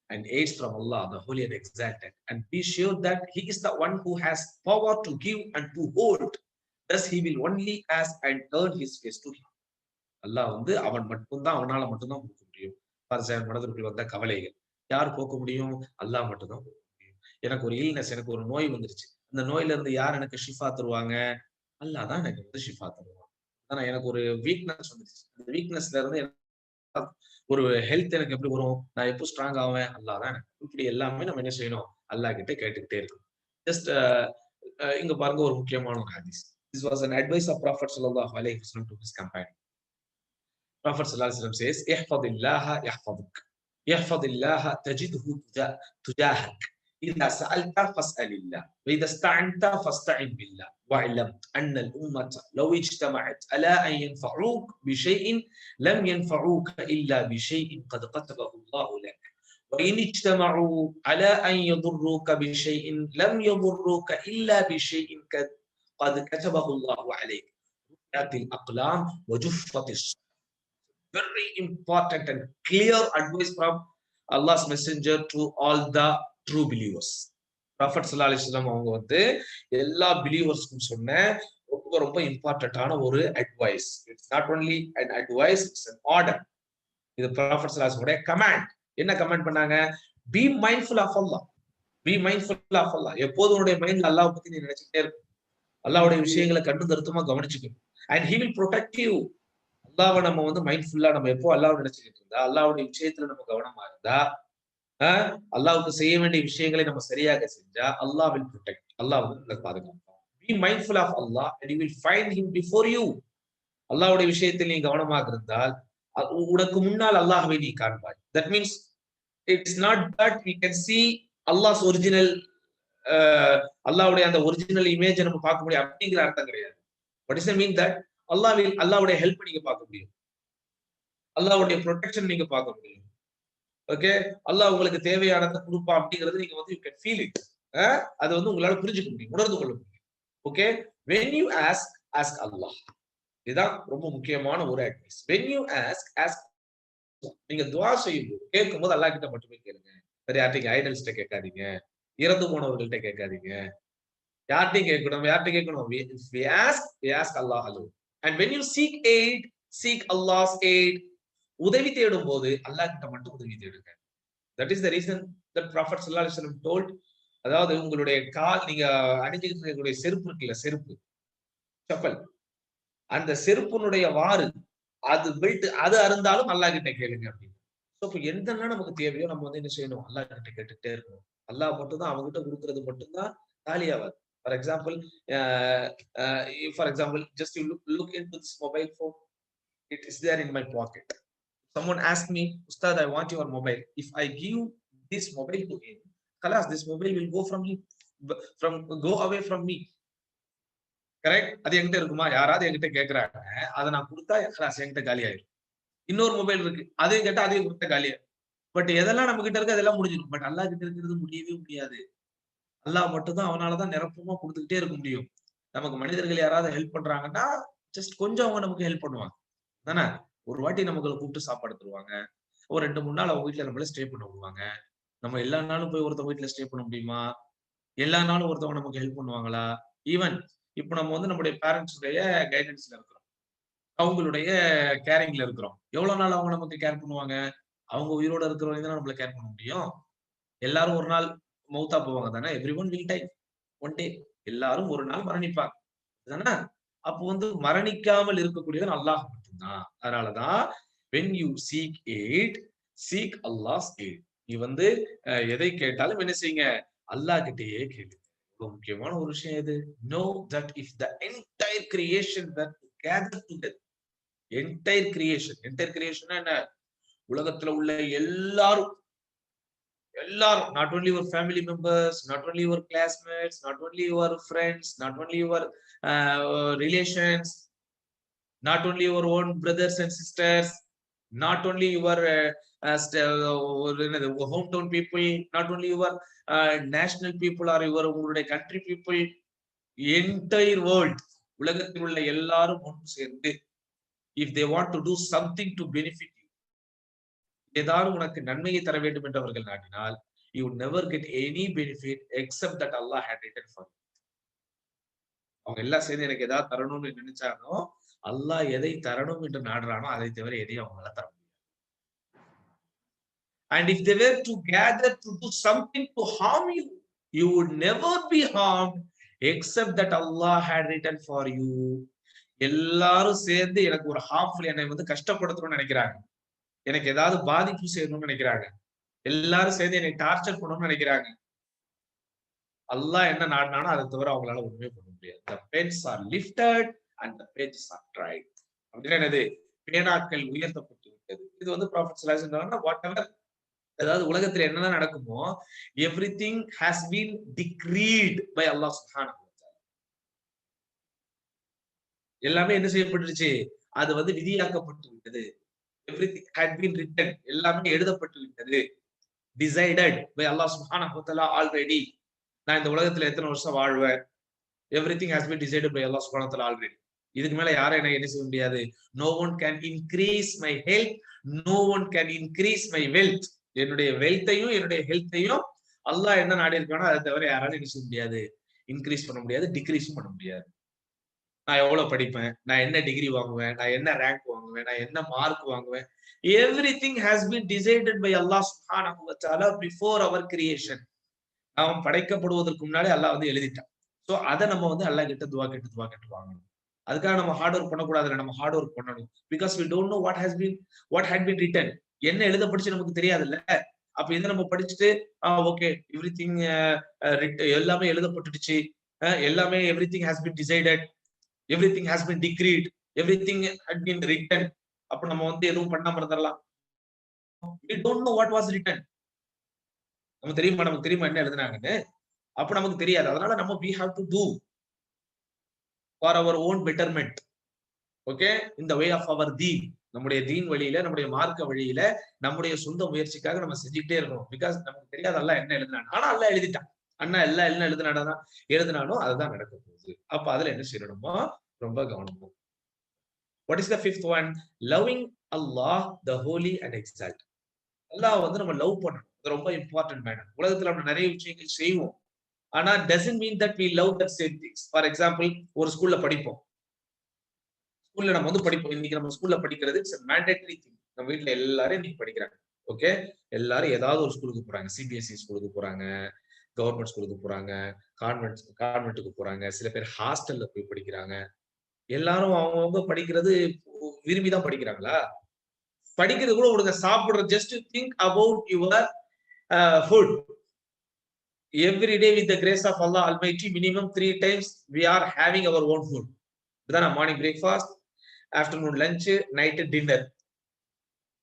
and aids from Allah, the Holy and Exalted, and be sure that He is the one who has power to give and to hold. Thus He will only ask and turn His face to Him. அல்லாஹ் வந்து அவன் மட்டும்தான், அவனால மட்டும்தான் போக்க முடியும். மனதிற்குள் வந்த கவலைகள் யார் போக்க முடியும்? அல்லாஹ் மட்டும்தான் போக்க முடியும். எனக்கு ஒரு இல்னஸ், எனக்கு ஒரு நோய் வந்துருச்சு, அந்த நோயில இருந்து யார் எனக்கு ஷிஃபா தருவாங்க? அல்லாஹ் தான் எனக்கு வந்து ஷிஃபா தருவாங்க. ஆனா எனக்கு ஒரு வீக்னஸ் வந்துருச்சு, அந்த வீக்னஸ்ல இருந்து ஒரு ஹெல்த் எனக்கு எப்படி வரும்? நான் எப்போ ஸ்ட்ராங் ஆவேன்? அல்லாஹ் தான் எனக்கு. இப்படி எல்லாமே நம்ம என்ன செய்யணும்? அல்லாஹ் கிட்ட கேட்டுக்கிட்டே இருக்கணும். ஜஸ்ட் இங்க பாருங்க ஒரு முக்கியமான ஒரு ஹதீஸ். This was an advice of Prophet sallallahu alaihi wasallam to his companion. Prophet sallallahu alaihi wasallam says, "Ihfadillaha yahfaduk. Ihfadillaha tajidhu tujahak. إذا سألت فاسأل الله وإذا استعنت فاستعن بالله واعلم أن الأمة لو اجتمعت على أن ينفعوك بشيء لم ينفعوك إلا بشيء قد كتبه الله لك وإن اجتمعوا على أن يضروك بشيء لم يضروك إلا بشيء قد كتبه الله عليك. الأقلام وجفت الصحف. Very important and clear advice from Allah's messenger to all the true believers. Prophet sallallahu alaihi wasallam அவங்க வந்து எல்லா பிலீவர்ஸ்க்கும் சொன்ன ரொம்ப ரொம்ப இம்பார்ட்டன்டான ஒரு advice. It's not only an advice, it's an order. இது Prophet sallallahu alaihi wasallam command. என்ன கமாண்ட் பண்ணாங்க? Be mindful of Allah. Be mindful of Allah. எப்போதும் உன்னுடைய மைண்ட்ல அல்லாஹ் பத்தி நீ நினைச்சிட்டே இருக்கும். அல்லாஹ்வுடைய விஷயங்களை கண்டு கருத்துமா கவனிச்சுக்கணும். And he will protect you. அல்லாஹ்வை நம்ம வந்து மைண்ட்ஃபுல்லா நம்ம எப்போ அல்லாஹ்வை நினைச்சுக்கிட்டு இருந்தா, அல்லாஹ்வுடைய விஷயத்துல நம்ம கவனமா இருந்தா, அல்லாஹ்வுக்கு செய்ய வேண்டிய விஷயங்களை நம்ம சரியாக செஞ்சா, அல்லாஹ் will protect. அல்லாஹ் வந்து நம்மளை பாதுகாப்பான். Be mindful of Allah and you will find him before you. அல்லாஹ்வுடைய விஷயத்தில் நீ கவனமாக இருந்தால் உனக்கு முன்னால் அல்லாஹ்வை நீ காண்பாய். That means it's not that we can see Allah's original அல்லாஹ்வுடைய அந்த ஒரிஜினல் இமேஜை நம்ம பார்க்க முடியும் அப்படிங்கிற அர்த்தம் கிடையாது. What does it mean that அல்லாஹ்வுடைய ஹெல்ப் நீங்க பார்க்க முடியும், அல்லாஹ்வுடைய ப்ரொடெக்ஷன் நீங்க பார்க்க முடியும். ஓகே, அல்லாஹ் உங்களுக்கு தேவையானதை கொடுப்பா அப்படிங்கிறது நீங்க வந்து you can feel it. அது வந்து உங்களால புரிஞ்சுக்க முடியும், உணர்ந்து கொள்ள முடியும். Okay, when you ask Allah. இதுதான் ரொம்ப முக்கியமான ஒரு அட்வைஸ். when you ask நீங்க துஆ செய்யும்போது கேட்கும்போது அல்லாஹ் கிட்ட மட்டுமே கேளுங்க. வேற யார்கிட்ட ஐடல்ஸ்ட கேட்காதீங்க, இறந்து போனவர்கள்ட்ட கேட்காதீங்க. யார்கிட்ட கேட்கணும்? யார்கிட்ட கேட்கணும்? we ask Allah alone. And when you seek Allah's aid. உதவி தேடும் போது அல்லாஹ் கிட்ட மட்டும் உதவி தேடுங்க. That is the reason that Prophet sallallahu alaihi wasallam told. அதாவது உங்களுடைய கால் நீங்க அணிஞ்சிட்டு இருக்கக்கூடிய செருப்பு இருக்குல்ல, செருப்பு செப்பல், அந்த செருப்புனுடைய வாறு அது பெல்ட் அது அருந்தாலும் அல்லாஹ் கிட்ட கேளுங்க அப்படின்னு. சோ இப்போ எந்தெல்லாம் நமக்கு தேவையோ நம்ம வந்து என்ன செய்யணும்? அல்லாஹ் கிட்ட கேட்டுட்டே இருக்கணும். அல்லாஹ் மட்டும் தான் அவங்க கிட்ட கொடுக்கிறது மட்டும்தான் காலியாவாது. For example, just you look into this mobile phone. It is there in my pocket. Someone asked me, Ustad, I want your mobile. If I give this mobile to him, khalas, this mobile will go away from me. Correct? அது என்கிட்ட இருக்குமா? யாராவது என்கிட்ட கேட்கறாங்க, அதை நான் கொடுத்தா கலாஸ் என்கிட்ட காலி ஆயிடும். இன்னொரு மொபைல் இருக்கு, அதையும் கேட்டா அதையும் கொடுத்தா காலியா. பட் எதெல்லாம் நம்ம கிட்ட இருக்கு அதெல்லாம் முடிஞ்சிடும். பட் அல்லாஹ் கிட்ட இருக்கிறது முடியவே முடியாது. அல்லாஹ் மட்டும் தான் அவனாலதான் நிரப்பமா கொடுத்துக்கிட்டே இருக்க முடியும். நமக்கு மனிதர்கள் யாராவது ஹெல்ப் பண்றாங்கன்னா ஜஸ்ட் கொஞ்சம் அவங்க நமக்கு ஹெல்ப் பண்ணுவாங்க தானே. ஒரு வாட்டி நமக்கு கூப்பிட்டு சாப்பாடு தருவாங்க, ஒரு 2-3 நாள் அவங்க வீட்டுல நம்மள ஸ்டே பண்ண விடுவாங்க. நம்ம எல்லா நாளும் போய் ஒருத்தவங்க வீட்டுல ஸ்டே பண்ண முடியுமா? எல்லா நாளும் ஒருத்தவங்க நமக்கு ஹெல்ப் பண்ணுவாங்களா? ஈவன் இப்ப நம்ம வந்து நம்முடைய பேரண்ட்ஸுடைய கைடன்ஸ்ல இருக்கிறோம், அவங்களுடைய கேரிங்ல இருக்கிறோம். எவ்வளவு நாள் அவங்க நமக்கு கேர் பண்ணுவாங்க? அவங்க உயிரோட இருக்கிறவங்க தான் நம்மள கேர் பண்ண முடியும். எல்லாரும் ஒரு நாள் மௌத்தா போவாங்க தானே. Everyone will tie one day. எல்லாரும் ஒரு நாள் மரணிப்பாங்க தானே. அப்போ வந்து மரணிக்காமல் இருக்கக்கூடியது அல்லாஹ் மட்டும்தான். அதனாலதான் when you seek Allah's aid. நீ வந்து எதை கேட்டாலும் என்ன செய்யுங்க? அல்லாஹ் கிட்டயே கேளுங்க. ரொம்ப முக்கியமான ஒரு விஷயம் எது? know that if the entire creation were to gather together, entire creation என்ன? உலகத்துல உள்ள எல்லாரும், not only your family members, not only your classmates, not only your friends, not only your relations, not only your own brothers and sisters, not only your hometown people, not only your national people or your உங்களுடைய country people, entire world, உலகத்தில் உள்ள எல்லாரும் ஒன்று சேர்ந்து if they want to do something to benefit you, ஏதாவது உனக்கு நன்மையை தர வேண்டும் என்று அவர்கள் நாடினால், you would never get any benefit except that Allah had written for you. அவங்க எல்லாம் சேர்ந்து எனக்கு ஏதாவது தரணும்னு நினைச்சானோ, அல்லாஹ் எதை தரணும் என்று நாடுறானோ அதை தவிர எதையும் அவங்களால தர முடியாது. And if they were to gather to do something to harm you, you would never be harmed except that Allah had written for you. எல்லாரும் சேர்ந்து எனக்கு ஒரு ஹார்ம்ஃபுல், என்னை வந்து கஷ்டப்படுத்தணும்னு நினைக்கிறாங்க, எனக்கு ஏதாவது பாதிப்பு செய்யணும்னு நினைக்கிறாங்க, எல்லாரும் சேர்ந்து என்னை டார்ச்சர் பண்ணணும்னு நினைக்கிறாங்க. அல்லாஹ் என்ன நாடினானோ அதை தவிர அவங்களால ஒண்ணுமே பண்ண முடியாது. The pens are lifted and the pages are dried. அப்படின்னா என்னது? பேனாக்கள் உயர்த்தப்பட்டு விட்டது. இது வந்து ப்ராஃபெட் ஸல்லல்லாஹு அலைஹி வஸல்லம் whatever, அதாவது உலகத்துல என்னென்ன நடக்குமோ everything has been decreed by Allah subhanahu wa ta'ala. எல்லாமே என்ன செய்யப்பட்டுருச்சு? அது வந்து விதியாக்கப்பட்டு விட்டது. Everything had been written. எல்லாமே எழுதப்பட்டு விட்டது. டிசைடட் பை அல்லாஹ் சுப்ஹானஹு வ தஆலா ஆல்ரெடி. நான் இந்த உலகத்துல எத்தனை வருஷம் வாழ்வேன், everything has been decided by Allah சுப்ஹானஹு வ தஆலா ஆல்ரெடி. இதுக்கு மேல யாரும் என்ன செய்ய முடியாது. No one can increase my health, no one can increase my wealth. என்னுடைய வெல்த்தையும் என்னுடைய ஹெல்த்தையும் அல்லாஹ் என்ன நாடி இருக்கானோ அதை தவிர யாராலும் என்ன செய்ய முடியாது, இன்க்ரீஸ் பண்ண முடியாது, டிக்ரீஸ் பண்ண முடியாது. நான் எவ்வளவு படிப்பேன், நான் என்ன டிகிரி வாங்குவேன், நான் என்ன ரேங்க் வாங்குவேன், நான் என்ன மார்க் வாங்குவேன், everything has been decided by Allah சுப்ஹானஹு வ தஆலா பிஃபோர் அவர் கிரியேஷன். நாம் படைக்கப்படுவதற்கு முன்னாடி அல்லாஹ் வந்து எழுதிட்டான். சோ அதை நம்ம வந்து அல்லாஹ் கிட்ட துவா கேட்டு வாங்கணும். அதுக்காக நம்ம ஹார்ட் ஒர்க் பண்ணக்கூடாதுல்ல, நம்ம ஹார்ட் ஒர்க் பண்ணணும். Because we don't know what had been written. என்ன எழுதப்பட்டுச்சு நமக்கு தெரியாதுல்ல. அப்ப இதை நம்ம படிச்சுட்டு ஓகே எவ்ரிதிங் எல்லாமே எழுதப்பட்டுடுச்சு, எல்லாமே everything has been decided, everything has been decreed, everything had been written. அப்ப நம்ம வந்து எதுவும் பண்ணாம இருந்தரலாம். we don't know what was written. நமக்கு தெரியுமா என்ன எழுதுனாங்கன்னு? அப்ப நமக்கு தெரியாது. அதனால நம்ம we have to do for our own betterment. Okay, in the way of our deen. நம்முடைய தீன் வழியில, நம்முடைய மார்க்க வழியில, நம்முடைய சொந்த முயற்சிக்காக நம்ம செஞ்சுக்கிட்டே இருக்கணும். பிகாஸ் நமக்கு தெரியாது அல்லாஹ் என்ன எழுதுனான். ஆனா அல்லாஹ் எழுதிட்டான். அண்ணா எல்லாம் என்ன எழுதுனாலும் அதுதான் நடக்க போகுது. அப்ப அதுல என்ன செய்யணுமோ ரொம்ப கவனமா. What is the fifth one? Loving Allah, the holy and exalted. அல்லாஹ் வந்து நம்ம லவ் பண்ணணும். அது ரொம்ப இம்பார்ட்டன்ட் மேடம். உலகத்துல நம்ம நிறைய விஷயங்கள் செய்வோம். ஆனா doesn't mean that we love that same things. For example, ஒரு ஸ்கூல்ல படிப்போம். ஸ்கூல்ல நம்ம வந்து படிப்போம். இன்னைக்கு நம்ம ஸ்கூல்ல படிக்கிறது இட்ஸ் மேண்டேட்டரி திங். நம்ம வீட்டுல எல்லாரும் இன்னைக்கு படிக்கிறாங்க. ஓகே, எல்லாரும் ஏதாவது ஒரு ஸ்கூலுக்கு போறாங்க. சிபிஎஸ்இ ஸ்கூலுக்கு போறாங்க, கவர்மெண்ட் ஸ்கூலுக்கு போறாங்க, கான்வென்ட்டுக்கு போறாங்க, சில பேர் ஹாஸ்டல்ல போய் படிக்கிறாங்க. எல்லாரும் அவங்கவுங்க படிக்கிறது விரும்பிதான் படிக்கிறாங்களா? படிக்கிறது கூட உங்க சாப்பிடுற just think about your food. Every day with the grace of Allah Almighty, minimum 3 times we are having our own food. இதுதான் morning breakfast, afternoon lunch, night dinner.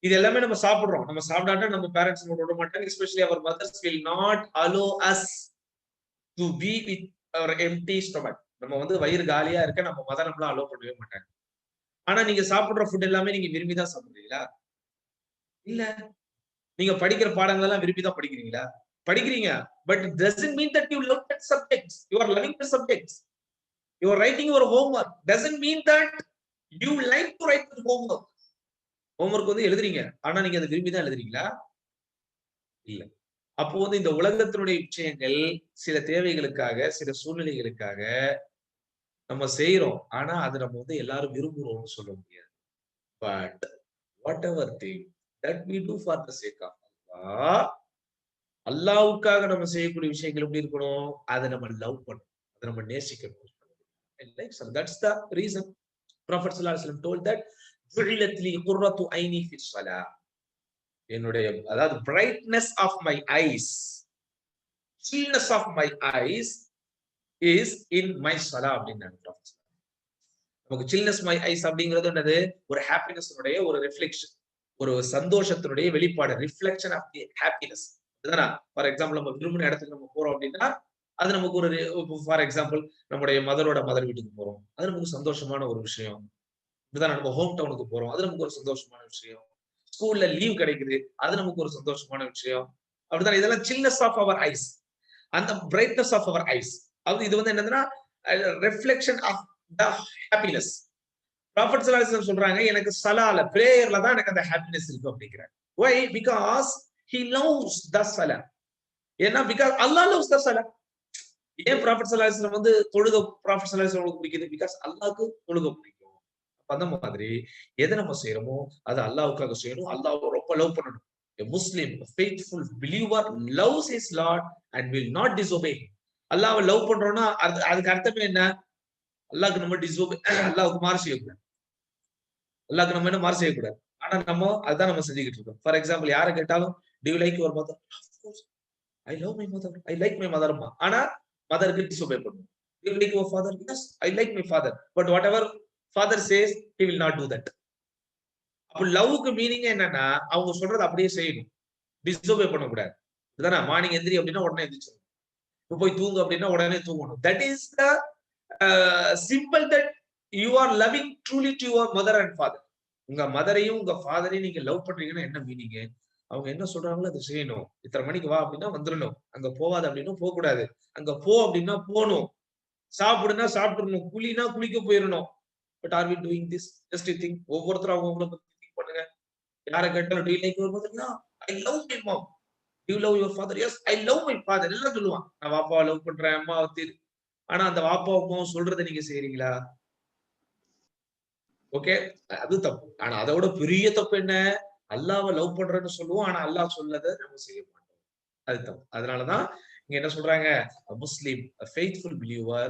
இது எல்லாமே நம்ம சாப்பிடுறோம். நம்ம சாப்பிடாட்டா நம்ம பேரண்ட்ஸ் விட மாட்டாங்க. Especially our mothers will not allow us to be with our empty stomach. நம்ம வந்து வயிறு காலியா இருக்க நம்ம மதர் நம்மள அலோ பண்ணவே மாட்டாங்க. ஆனா நீங்க சாப்பிடுற ஃபுட் எல்லாமே நீங்க விரும்பி தான் சாப்பிடுறீங்களா? இல்ல. நீங்க படிக்கிற பாடங்கள் எல்லாம் விரும்பி தான் படிக்கிறீங்களா? படிக்கிறீங்க. But it doesn't mean that you love that subjects. You are loving the subjects. You are writing your homework. Doesn't mean that you like to write the homework. Homework வந்து எழுதுறீங்க. ஆனா நீங்க அதை விரும்பி தான் எழுதுறீங்களா? இல்ல. அப்போ வந்து இந்த உலகத்தினுடைய விஷயங்கள் சில தேவைகளுக்காக, சில சூழ்நிலைகளுக்காக நம்ம செய்யறோம். ஆனா அது நம்ம வந்து எல்லாரும் விரும்புறோம்னு சொல்ல முடியாது. But whatever thing that we do for the sake of Allah, அல்லாஹ்வுக்காக நம்ம செய்யக்கூடிய விஷயங்கள் எப்படி இருக்கணும்? அதை நம்ம லவ் பண்ணணும், அதை நம்ம நேசிக்கணும். That's the reason Prophet sallallahu alaihi wasallam told that ju'ilat li qurratu aini fi salah. என்னுடைய அதாவது brightness of my eyes, chillness of my eyes is in my salah அப்படின்னாங்க Prophet. நமக்கு chillness my eyes அப்படிங்கிறது என்னது? ஒரு happiness உடைய ஒரு reflection, ஒரு சந்தோஷத்தினுடைய வெளிப்பாடு, ரிஃப்ளெக்ஷன் ஆஃப் தி ஹாப்பினஸ். இதுதானா? ஃபார் எக்ஸாம்பிள் நம்ம விரும்பின இடத்துக்கு நம்ம போறோம் அப்படின்னா அது நமக்கு ஒரு ஃபார் எக்ஸாம்பிள் நம்முடைய மதர் வீட்டுக்கு போறோம், அது நமக்கு சந்தோஷமான ஒரு விஷயம். இதுதான் நம்ம ஹோம் டவுனுக்கு போறோம், அது நமக்கு ஒரு சந்தோஷமான விஷயம். ஸ்கூல்ல லீவ் கிடைக்குது, அது நமக்கு ஒரு சந்தோஷமான விஷயம். அப்படிதான் இதெல்லாம் சில்னஸ் ஆஃப் அவர் ஐஸ், அந்த பிரைட்னஸ் ஆஃப் அவர் ஐஸ். அது இது வந்து என்னதுன்னா reflection of the happiness. Prophet ஸல்லல்லாஹு அலைஹி வஸல்லம் சொல்றாங்க, எனக்கு சலால பிரேயர்ல தான் எனக்கு அந்த ஹாப்பினஸ் இருக்கு அப்படிங்கிறாங்க. Why? Because he loves the salah. ஏன்னா because Allah loves the salah. ஏன் ப்ராஃபட் ஸல்லல்லாஹு அலைஹி வஸல்லம் வந்து தொழுக ப்ராஃபட் ஸல்லல்லாஹு அலைஹி வஸல்லம் பிடிக்குது? பிகாஸ் அல்லாஹ்க்கு தொழுக பிடிக்கும். அந்த மாதிரி எதை நம்ம செய்யறோமோ அது அல்லாஹ்வுக்காக செய்யணும், அல்லாஹ்வை ரொம்ப லவ் பண்ணணும். A Muslim, a faithful believer loves his Lord and will not disobey him. அல்லாஹ்வை லவ் பண்றோம்னா அதுக்கு அர்த்தமே என்ன? அல்லாஹ்க்கு நம்ம டிசோபே, அல்லாஹ்வுக்கு மாறு செய்யக்கூடாது. அல்லாஹ்க்கு நம்ம என்ன மாறு செய்யக்கூடாது. ஆனா நம்ம அதுதான் நம்ம செஞ்சுக்கிட்டு இருக்கோம். ஃபார் எக்ஸாம்பிள் யாரை கேட்டாலும் do you like your mother? Of course. I love my mother. I like my mother. ஆனா மதருக்கு டிசோபே பண்ணுவோம். Do you like your father? Yes, I like my father. But whatever father says, he will not do that. அப்ப லவ்வுக்கு meaning என்னன்னா அவங்க சொல்றது அப்படியே செய்யணும், டிசோபே பண்ணக்கூடாது. இதுதானே? மார்னிங் எந்திரி அப்படின்னா உடனே எந்திரிச்சிடணும், இப்போ போய் தூங்கு அப்படின்னா உடனே தூங்கணும். That is the simple that you are loving truly to your mother and father. உங்க மதரையும் உங்க ஃபாதரையும் நீங்க லவ் பண்றீங்கன்னா என்ன மீனிங்? அவங்க என்ன சொல்றாங்களோ அதை செய்யணும். இத்தனை மணிக்கு வா அப்படின்னா வந்துடணும். அங்க போகாது அப்படின்னா போக கூடாது. அங்க போ அப்படின்னா போகணும். சாப்பிடுனா சாப்பிடணும். குளினா குளிக்க போயிடணும். But are we doing this? Just think. ஒவ்வொருத்தரும் அவங்களை பத்தி திங்க் பண்ணுங்க. யாரை கேட்டாலும் do you like your mother? I love my mom. Do you love your father? Yes I love my father. எல்லாம் சொல்லுவான். நான் வாப்பாவை லவ் பண்றேன், அம்மாவை தீர். ஆனா அந்த வாப்பா அம்மாவும் சொல்றதை நீங்க செய்யறீங்களா? ஓகே, அது தப்பு. ஆனா அதை விட பெரிய தப்பு என்ன? அல்லாவை லவ் பண்றேன்னு சொல்லுவோம், ஆனா அல்லாஹ் சொல்லதை நம்ம செய்ய மாட்டோம். அது தப்பு. அதனாலதான் இங்க என்ன சொல்றாங்க? a Muslim, a faithful believer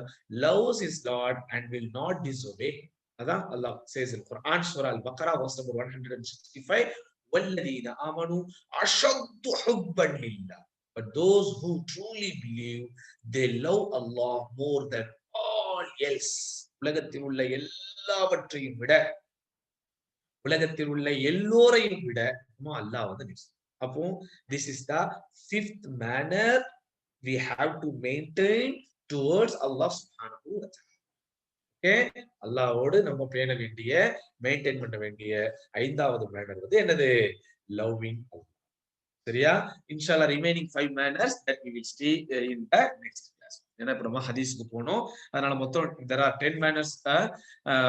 loves his Lord and will not disobey. அதான் அல்லாஹ் says in Quran surah al-Baqarah verse number 165, وَالَّذِينَ آمَنُوا أَشَدُّ حُبًّا لِلَّهِ. But those who truly believe, they love Allah more than all else. உலகத்தில் உள்ள எல்லாவற்றையும் விட, உலகத்தில் உள்ள எல்லோரையும் விட அல்லாஹ் வந்து நேசிக்கிறான். அப்போ this is the fifth manner we have to maintain towards Allah subhanahu wa ta'ala. Okay, அல்லாஹ்வோடு நம்ம பேண வேண்டிய, மெயின்டைன் பண்ண வேண்டிய ஐந்தாவது மேனர் வந்து என்னது? லவ்விங். சரியா? இன்ஷால்லா remaining 5 manners that we will see in the next class. ஏன்னா இப்ப நம்ம ஹதீஸ்க்கு போனோம். அதனால மொத்தம் there are 10 manners.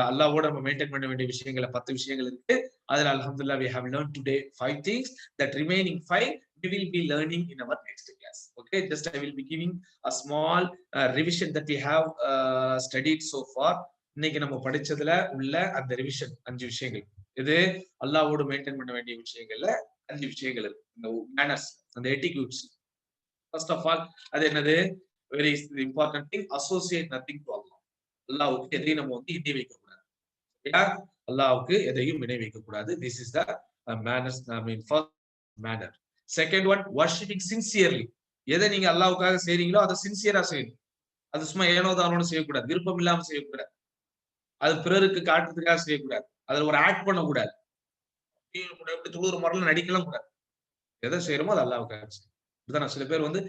அல்லாஹ்வோட நம்ம மெயின்டைன் பண்ண வேண்டிய விஷயங்கள் 10 விஷயங்கள் இருக்கு. அதுல அல்ஹம்துலில்லாஹ் we have learned today 5 things. That remaining 5 we will be learning in our next class. Okay, just I will be giving a small revision that we have studied so far. இன்னைக்கு நம்ம படிச்சதுல உள்ள அந்த ரிவிஷன் 5 விஷயங்கள். இது அல்லாஹ்வோட maintain பண்ண வேண்டிய விஷயங்கள்ல 5 விஷயங்கள் இருக்கு. இந்த மேனர்ஸ், அந்த எட்டிக்யூட்ஸ். ஃபர்ஸ்ட் ஆஃப் ஆல் அது என்னது? Very important thing, associate nothing to Allah. அல்லாஹ்வுக்கு எதையும் நம்ம வந்து இணை வைக்க கூடாது. சரியா? அல்லாஹ்வுக்கு எதையும் இணை வைக்க கூடாது. This is the manners. I mean first manner. Second one, worshipping sincerely. எதை நீங்க அல்லாஹ்வுக்காக செய்றீங்களோ அதை சின்சியரா செய்யணும். அது சும்மா ஏனோ தானோன்னு செய்யக்கூடாது. விருப்பம் இல்லாம செய்யக்கூடாது. அது பிறருக்கு காட்டுறதுக்காக செய்யக்கூடாது. அதுல ஒரு ஆக்ட் பண்ணக்கூடாது. தொழுகிற முறையில நடிக்கலாம் கூடாது. எதை செய்யறோமோ அது அல்லாஹ்வுக்காக செய்யணும். இதுதான். சில பேர் வந்து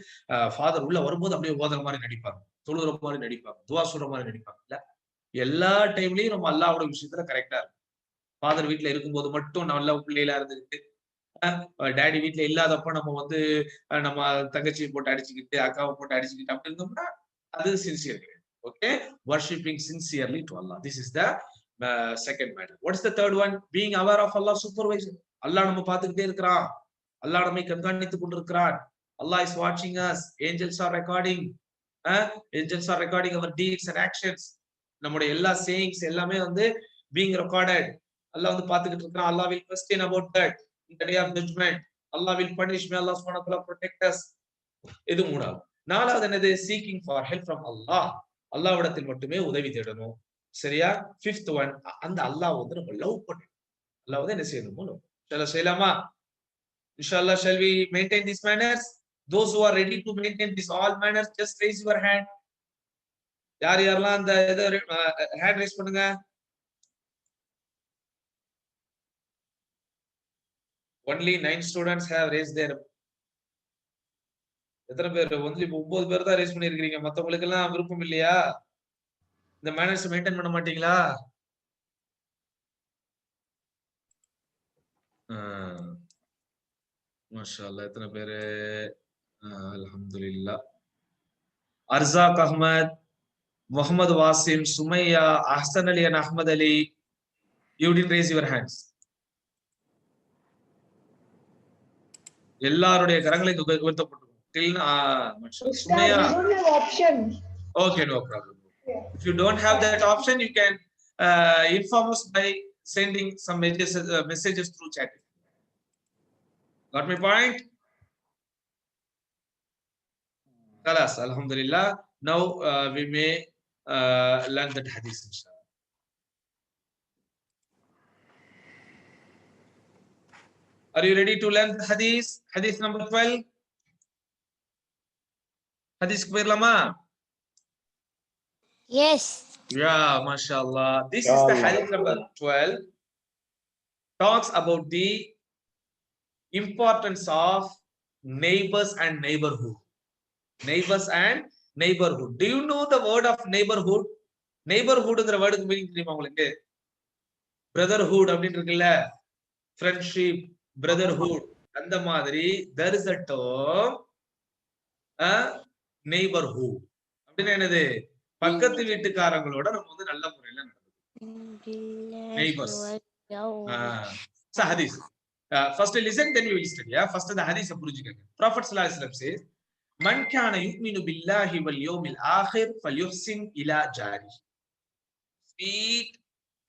ஃபாதர் உள்ள வரும்போது அப்படியே ஓதுற மாதிரி நடிப்பாங்க, தொழுகிற மாதிரி நடிப்பாங்க, துவா சொல்ற மாதிரி நடிப்பாங்க. இல்ல, எல்லா டைம்லயும் நம்ம அல்லாஹ்வோட விஷயத்துல கரெக்டா இருக்கும். ஃபாதர் வீட்டுல இருக்கும்போது மட்டும் நல்ல பிள்ளைகளா இருந்துக்கிட்டு, டேடி வீட்டுல இல்லாதப்ப நம்ம வந்து நம்ம தங்கச்சியை போட்டு அடிச்சுக்கிட்டு, அக்காவை போட்டு அடிச்சுக்கிட்டு அப்படி இருந்தோம்னா அது சின்சியர் கிடையாது. Okay, worshipping sincerely to Allah. This is the second matter. What is the third one? Being aware of Allah supervisor. அல்லாஹ் நம்ம பார்த்துக்கிட்டே இருக்கிறான். அல்லாஹ் நம்மை கண்காணித்துக் கொண்டிருக்கிறான். Allah is watching us. Angels are recording. Angels are recording our deeds and actions. நம்முடைய எல்லா sayings எல்லாமே வந்து being recorded. அல்லாஹ் வந்து பார்த்துக்கிட்டு இருக்கான். Allah will question about that in the day of judgment. Allah will punish. May Allah subhanahu wa ta'ala protect us. இது மூணாவது. நாலாவது என்னது? seeking for help from Allah. அல்லாஹ்விடத்தில் மட்டுமே உதவி தேடணும். சரியா? ஃபிஃப்த் ஒன், அந்த அல்லாஹ் வந்து நம்ம லவ் பண்ணணும். அல்லாஹ் வந்து என்ன செய்யணுமோ லவ் செய்யலாமா? Inshallah, shall we maintain these manners? Those who are ready to maintain these all manners, just raise your hand. யார் யாரெல்லாம் அந்த ஹேண்ட் ரைஸ் பண்ணுங்க. Only 9 students have raised their. எத்தனை பேர்? only 9 பேர் தான் ரைஸ் பண்ணிருக்கீங்க. மத்தவங்களுக்கு எல்லாம் விருப்பம் இல்லையா? இந்த மேனர்ஸ் மெயின்டைன் பண்ண மாட்டீங்களா? மாஷாஅல்லாஹ், எத்தனை பேரு? அல்ஹம்துலில்லாஹ். அர்சாக் Ahmad, Muhammad Wasim, Sumayya, Ahsan Ali and Ahmad Ali. You didn't raise your hands. எல்லாருடைய கரங்களை உயர்த்தப்பட்டிருக்கும். Sumayya. We don't have option. Okay, no problem. If you don't have that option, you can inform us by sending some messages through chat. Got my point? Khalas, alhamdulillah. Now we may learn that hadith, inshallah. Are you ready to learn the hadith? Hadith number 12. Hadith Kubirlama? Yes. Yeah, mashallah. This is the hadith number 12. Talks about the importance of neighbors and neighborhood. Neighbors and neighborhood. Do you know the word of neighborhood? Neighborhoodங்கிற வேர்டுக்கு meaning தெரியுமா உங்களுக்கு? brotherhood அப்படின்னு இருக்குல்ல, friendship, brotherhood. அந்த மாதிரி there is a term neighborhood அப்படின்னா என்னது? பக்கத்து வீட்டுக்காரங்களோட நம்ம வந்து நல்ல முறையில நடந்துக்கணும். neighbors. So hadith. First listen, then we will study. First the hadith புரிஞ்சுக்கங்க. Prophet sallallahu alaihi wasallam says, "Man kana yu'minu billahi wal yawmil akhir falyuhsin ila jari." Sweet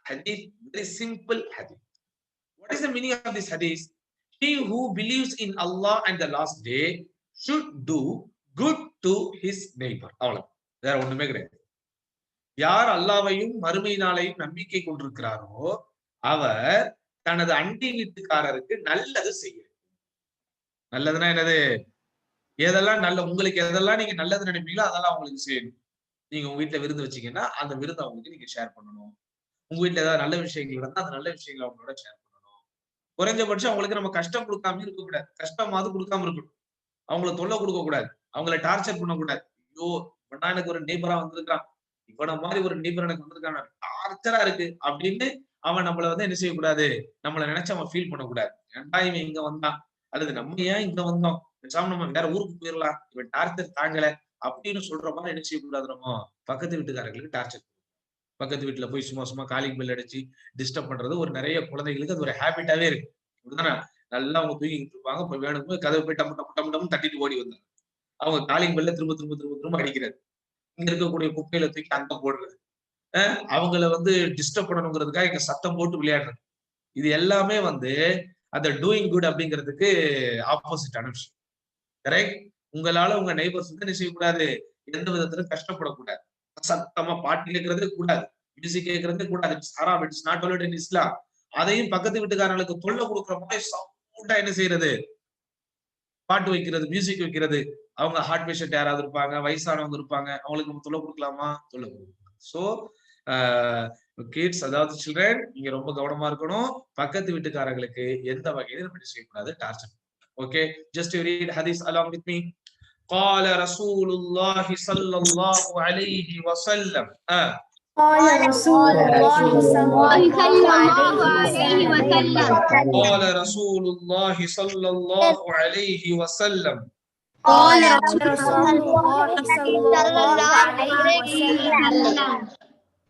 hadith, very simple hadith. What is the meaning of this hadith? He who believes in Allah and the last day should do good to his neighbor. அவ்வளவு, வேற ஒண்ணுமே கிடையாது. யார் அல்லாஹ்வையும் மறுமை நாளையும் நம்பிக்கை கொண்டிருக்கிறாரோ அவர் தனது அண்டை வீட்டுக்காரருக்கு நல்லது செய்ய. நல்லதுன்னா என்னது? எதெல்லாம் நல்ல, உங்களுக்கு எதெல்லாம் நீங்க நல்லது நினைப்பீங்களோ அதெல்லாம் அவங்களுக்கு செய்யணும். நீங்க உங்க வீட்டுல விருந்து வச்சீங்கன்னா அந்த விருந்து அவங்களுக்கு நீங்க ஷேர் பண்ணணும். உங்க வீட்டுல ஏதாவது நல்ல விஷயங்கள் இருந்தா அந்த நல்ல விஷயங்களை அவங்களோட ஷேர் பண்ணணும். குறைஞ்சபட்சம் அவங்களுக்கு நம்ம கஷ்டம் கொடுக்காம இருக்கக்கூடாது. கஷ்டமாவது கொடுக்காம இருக்கணும். அவங்கள தொல்லை கொடுக்க கூடாது. அவங்கள டார்ச்சர் பண்ணக்கூடாது. ஐயோ இவனா எனக்கு ஒரு நெய்பரா வந்திருக்கான், இவன மாதிரி ஒரு நெய்பர் எனக்கு வந்திருக்கான், டார்ச்சரா இருக்கு அப்படின்னு அவன் நம்மள வந்து என்ன செய்யக்கூடாது, நம்மள நினைச்சு அவன் ஃபீல் பண்ணக்கூடாது. ஏன்டா இவன் இங்க வந்தான், அல்லது நம்ம ஏன் இங்க வந்தோம், நம்ம வேற ஊருக்கு போயிடலாம், இவன் டார்ச்சர் தாங்கல அப்படின்னு சொல்ற மாதிரி என்ன செய்யக்கூடாது. நம்ம பக்கத்து வீட்டுக்காரங்களுக்கு டார்ச்சர், பக்கத்து வீட்டுல போய் சும்மா சும்மா காலிங் பெல் அடிச்சு டிஸ்டர்ப் பண்றது ஒரு நிறைய குழந்தைகளுக்கு அது ஒரு ஹேபிட்டாவே இருக்கு. அப்படிதானே? நல்லா அவங்க தூங்கிட்டு இருப்பாங்க, இப்ப வேணும்போது கதவை போய் டம்மு டம்மு டம்மு டம்மு தட்டிட்டு ஓடி வந்தாங்க. அவங்க காலிங் பெல்ல திரும்ப திரும்ப திரும்ப திரும்ப அடிக்கிறது, இங்க இருக்கக்கூடிய குப்பையில தூக்கி அங்க போடுறது, அவங்கள வந்து டிஸ்டர்ப் பண்ணணுங்கிறதுக்காக இங்க சத்தம் போட்டு விளையாடுறது, இது எல்லாமே வந்து அந்த டூயிங் குட் அப்படிங்கிறதுக்கு ஆப்போசிட்டான விஷயம். கரெக்ட்? உங்களால உங்க நெய்பர்ஸ் வந்து என்ன செய்யக்கூடாது, எந்த விதத்திலும் கஷ்டப்படக்கூடாது. சத்தமா பாட்டு கேட்கறதே கூடாது, மியூசிக் கேட்கறதே கூடாது. ஹராம், இட்ஸ் நாட் அலோவ்ட் இன் இஸ்லாம். அதையும் பக்கத்து வீட்டுக்காரங்களுக்கு தொல்லை கொடுக்குற மாதிரி சவுண்டா என்ன செய்யறது, பாட்டு வைக்கிறது, மியூசிக் வைக்கிறது. அவங்க ஹார்ட் பேஷண்ட் யாராவது இருப்பாங்க, வயசானவங்க இருப்பாங்க, அவங்களுக்கு நம்ம தொல்லை கொடுக்கலாமா? தொல்லை கொடுக்கலாம். சோ கிட்ஸ், அதாவது சில்ட்ரன், நீங்க ரொம்ப கவனமா இருக்கணும். பக்கத்து வீட்டுக்காரங்களுக்கு எந்த வகையிலும் நம்ம செய்யக்கூடாது, torture. Okay, just you read ஹதீஸ் along with me. قال رسول الله صلى الله عليه وسلم. قال رسول الله صلى الله عليه وسلم. قال رسول الله صلى الله عليه وسلم. قال رسول الله صلى الله عليه وسلم.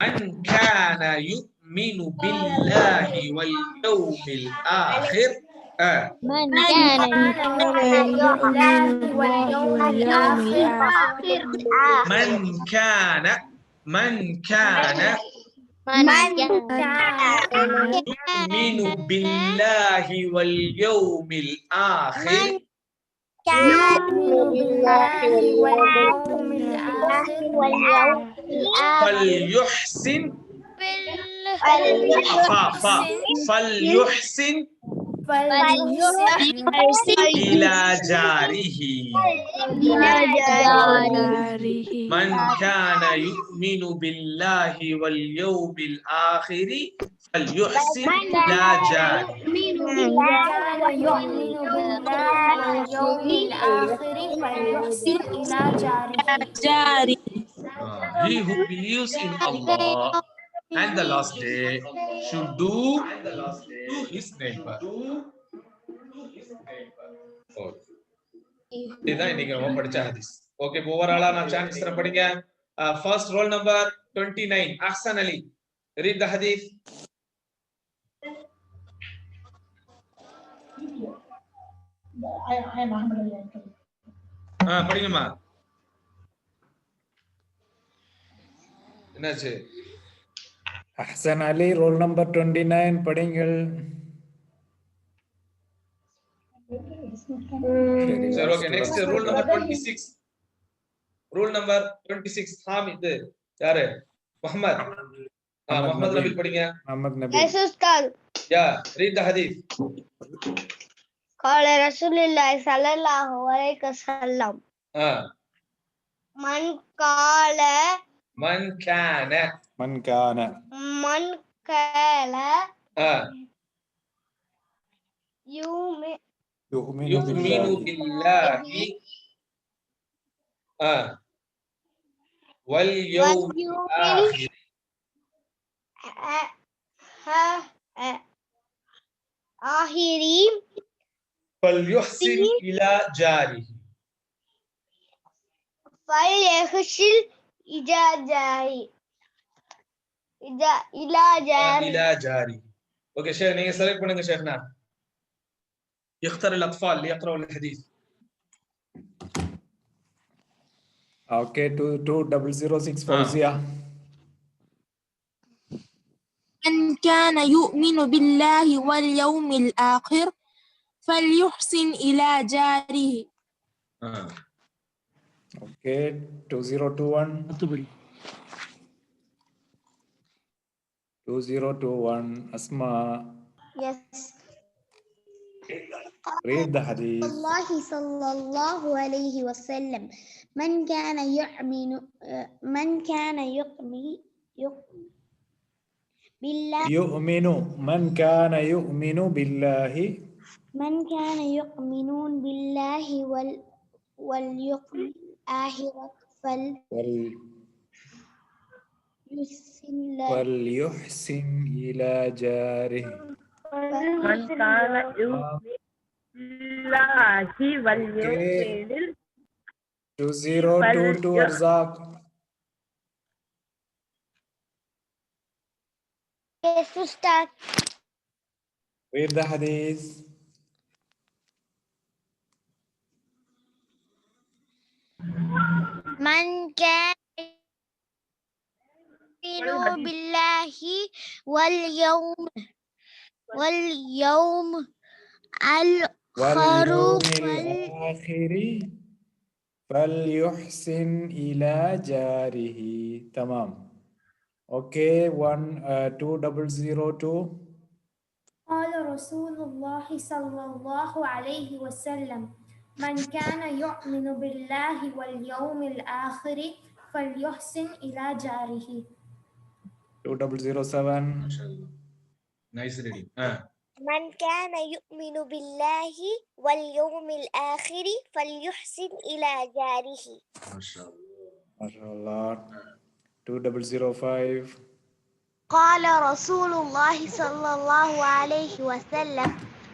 من كان يؤمن بالله واليوم الآخر. من كان يؤمن بالله واليوم الآخر. من كان يؤمن بالله واليوم الآخر فليحسن إلى جاره. من كان يؤمن بالله واليوم الآخر فليحسن إلى جاره. He who believes in Allah and the last day should do to his neighbor. இதுதான் இன்னைக்கு நம்ம படிச்ச ஹதீஸ். ஓகே, ஓவராலா நான் சான்ஸ் தர படிங்க. First roll number 29 Ahsan Ali, read the hadith. படிங்கம்மா. என்னாச்சு? அஹ்சன் அலி, ரோல் நம்பர் 29 படிங்கள். சரி, okay. Next rule number 26. Rule number 26 Hamid யாரு? முஹம்மத். முஹம்மத் நபி படிங்க. முஹம்மத் நபி. யா, read the hadith. قال رسول الله صلى الله عليه وسلم. من كان يؤمن بالله واليوم الآخر فليحسن إلى جاره. فليغسل إلى جاره. إلى جاره. إلى جاره. اوكي شيخ நீங்க செலக்ட் பண்ணுங்க ஷேخنا. يختار الأطفال ليقرأوا الحديث. Okay, 2006 فوزية. من كان يؤمن بالله واليوم الآخر فليحسن إلى جاره. Okay, 2021. 2021 أسماء. Yes. Read the hadith. الله صلى الله عليه وسلم من كان يؤمن بالله من كان يؤمن بالله واليوم الآخر فليحسن إلى جاره. من كان يؤمن بالله واليوم 2022 أرزاق. Yes, to start. Read the hadith. من كان يؤمن بالله واليوم الآخر فليحسن إلى جاره. تمام. Okay, 2002. قال رسول الله صلى الله عليه وسلم من كان يؤمن بالله واليوم الآخر فليحسن إلى جاره. 2007. Nice reading. من كان يؤمن بالله واليوم الآخر فليحسن إلى جاره. ما شاء الله. ما شاء الله. 2005. قال رسول الله صلى الله عليه وسلم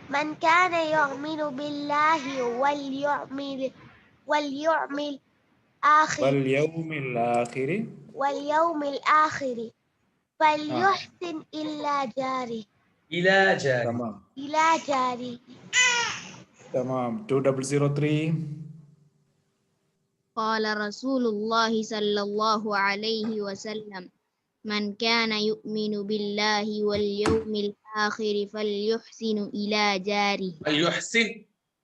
من كان يؤمن بالله واليوم الآخر فليحسن إلى جاره. تمام. 2003. قال رسول الله صلى الله عليه وسلم من كان يؤمن بالله واليوم الآخر فليحسن إلى جاره.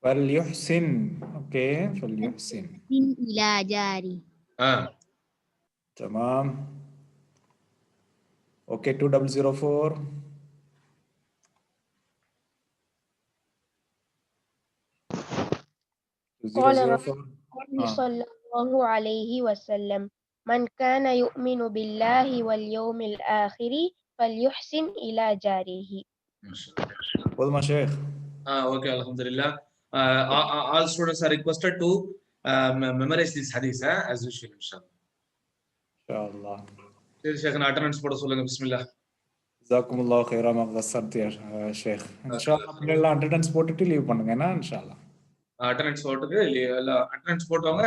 فليحسن. Okay, فليحسن إلى جاره. تمام. Okay, 2004. قال صلى الله عليه وسلم من كان يؤمن بالله واليوم الآخر فليحسن إلى جاره. போதுமா ஷேக்? Okay, alhamdulillah. All students are requested to memorize this hadith as usual, inshallah. Inshallah. சரி ஷேக்னா attendance போட சொல்லுங்க. பிஸ்மில்லாஹ். ஜஸாக்குமுல்லாஹ் கைரா மா கஸர்த் யா ஷேக். இன்ஷாஅல்லாஹ் பிள்ளைகள் attendance போட்டுட்டு leave பண்ணுங்க என்ன இன்ஷாஅல்லாஹ். Attendance போட்டுட்டு அட்டெண்டன்ஸ் போட்டவங்க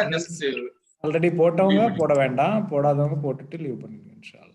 ஆல்ரெடி போட்டவங்க போட வேண்டாம், போடாதவங்க போட்டுட்டு லீவ் பண்ணுங்க இன்ஷாஅல்லாஹ்.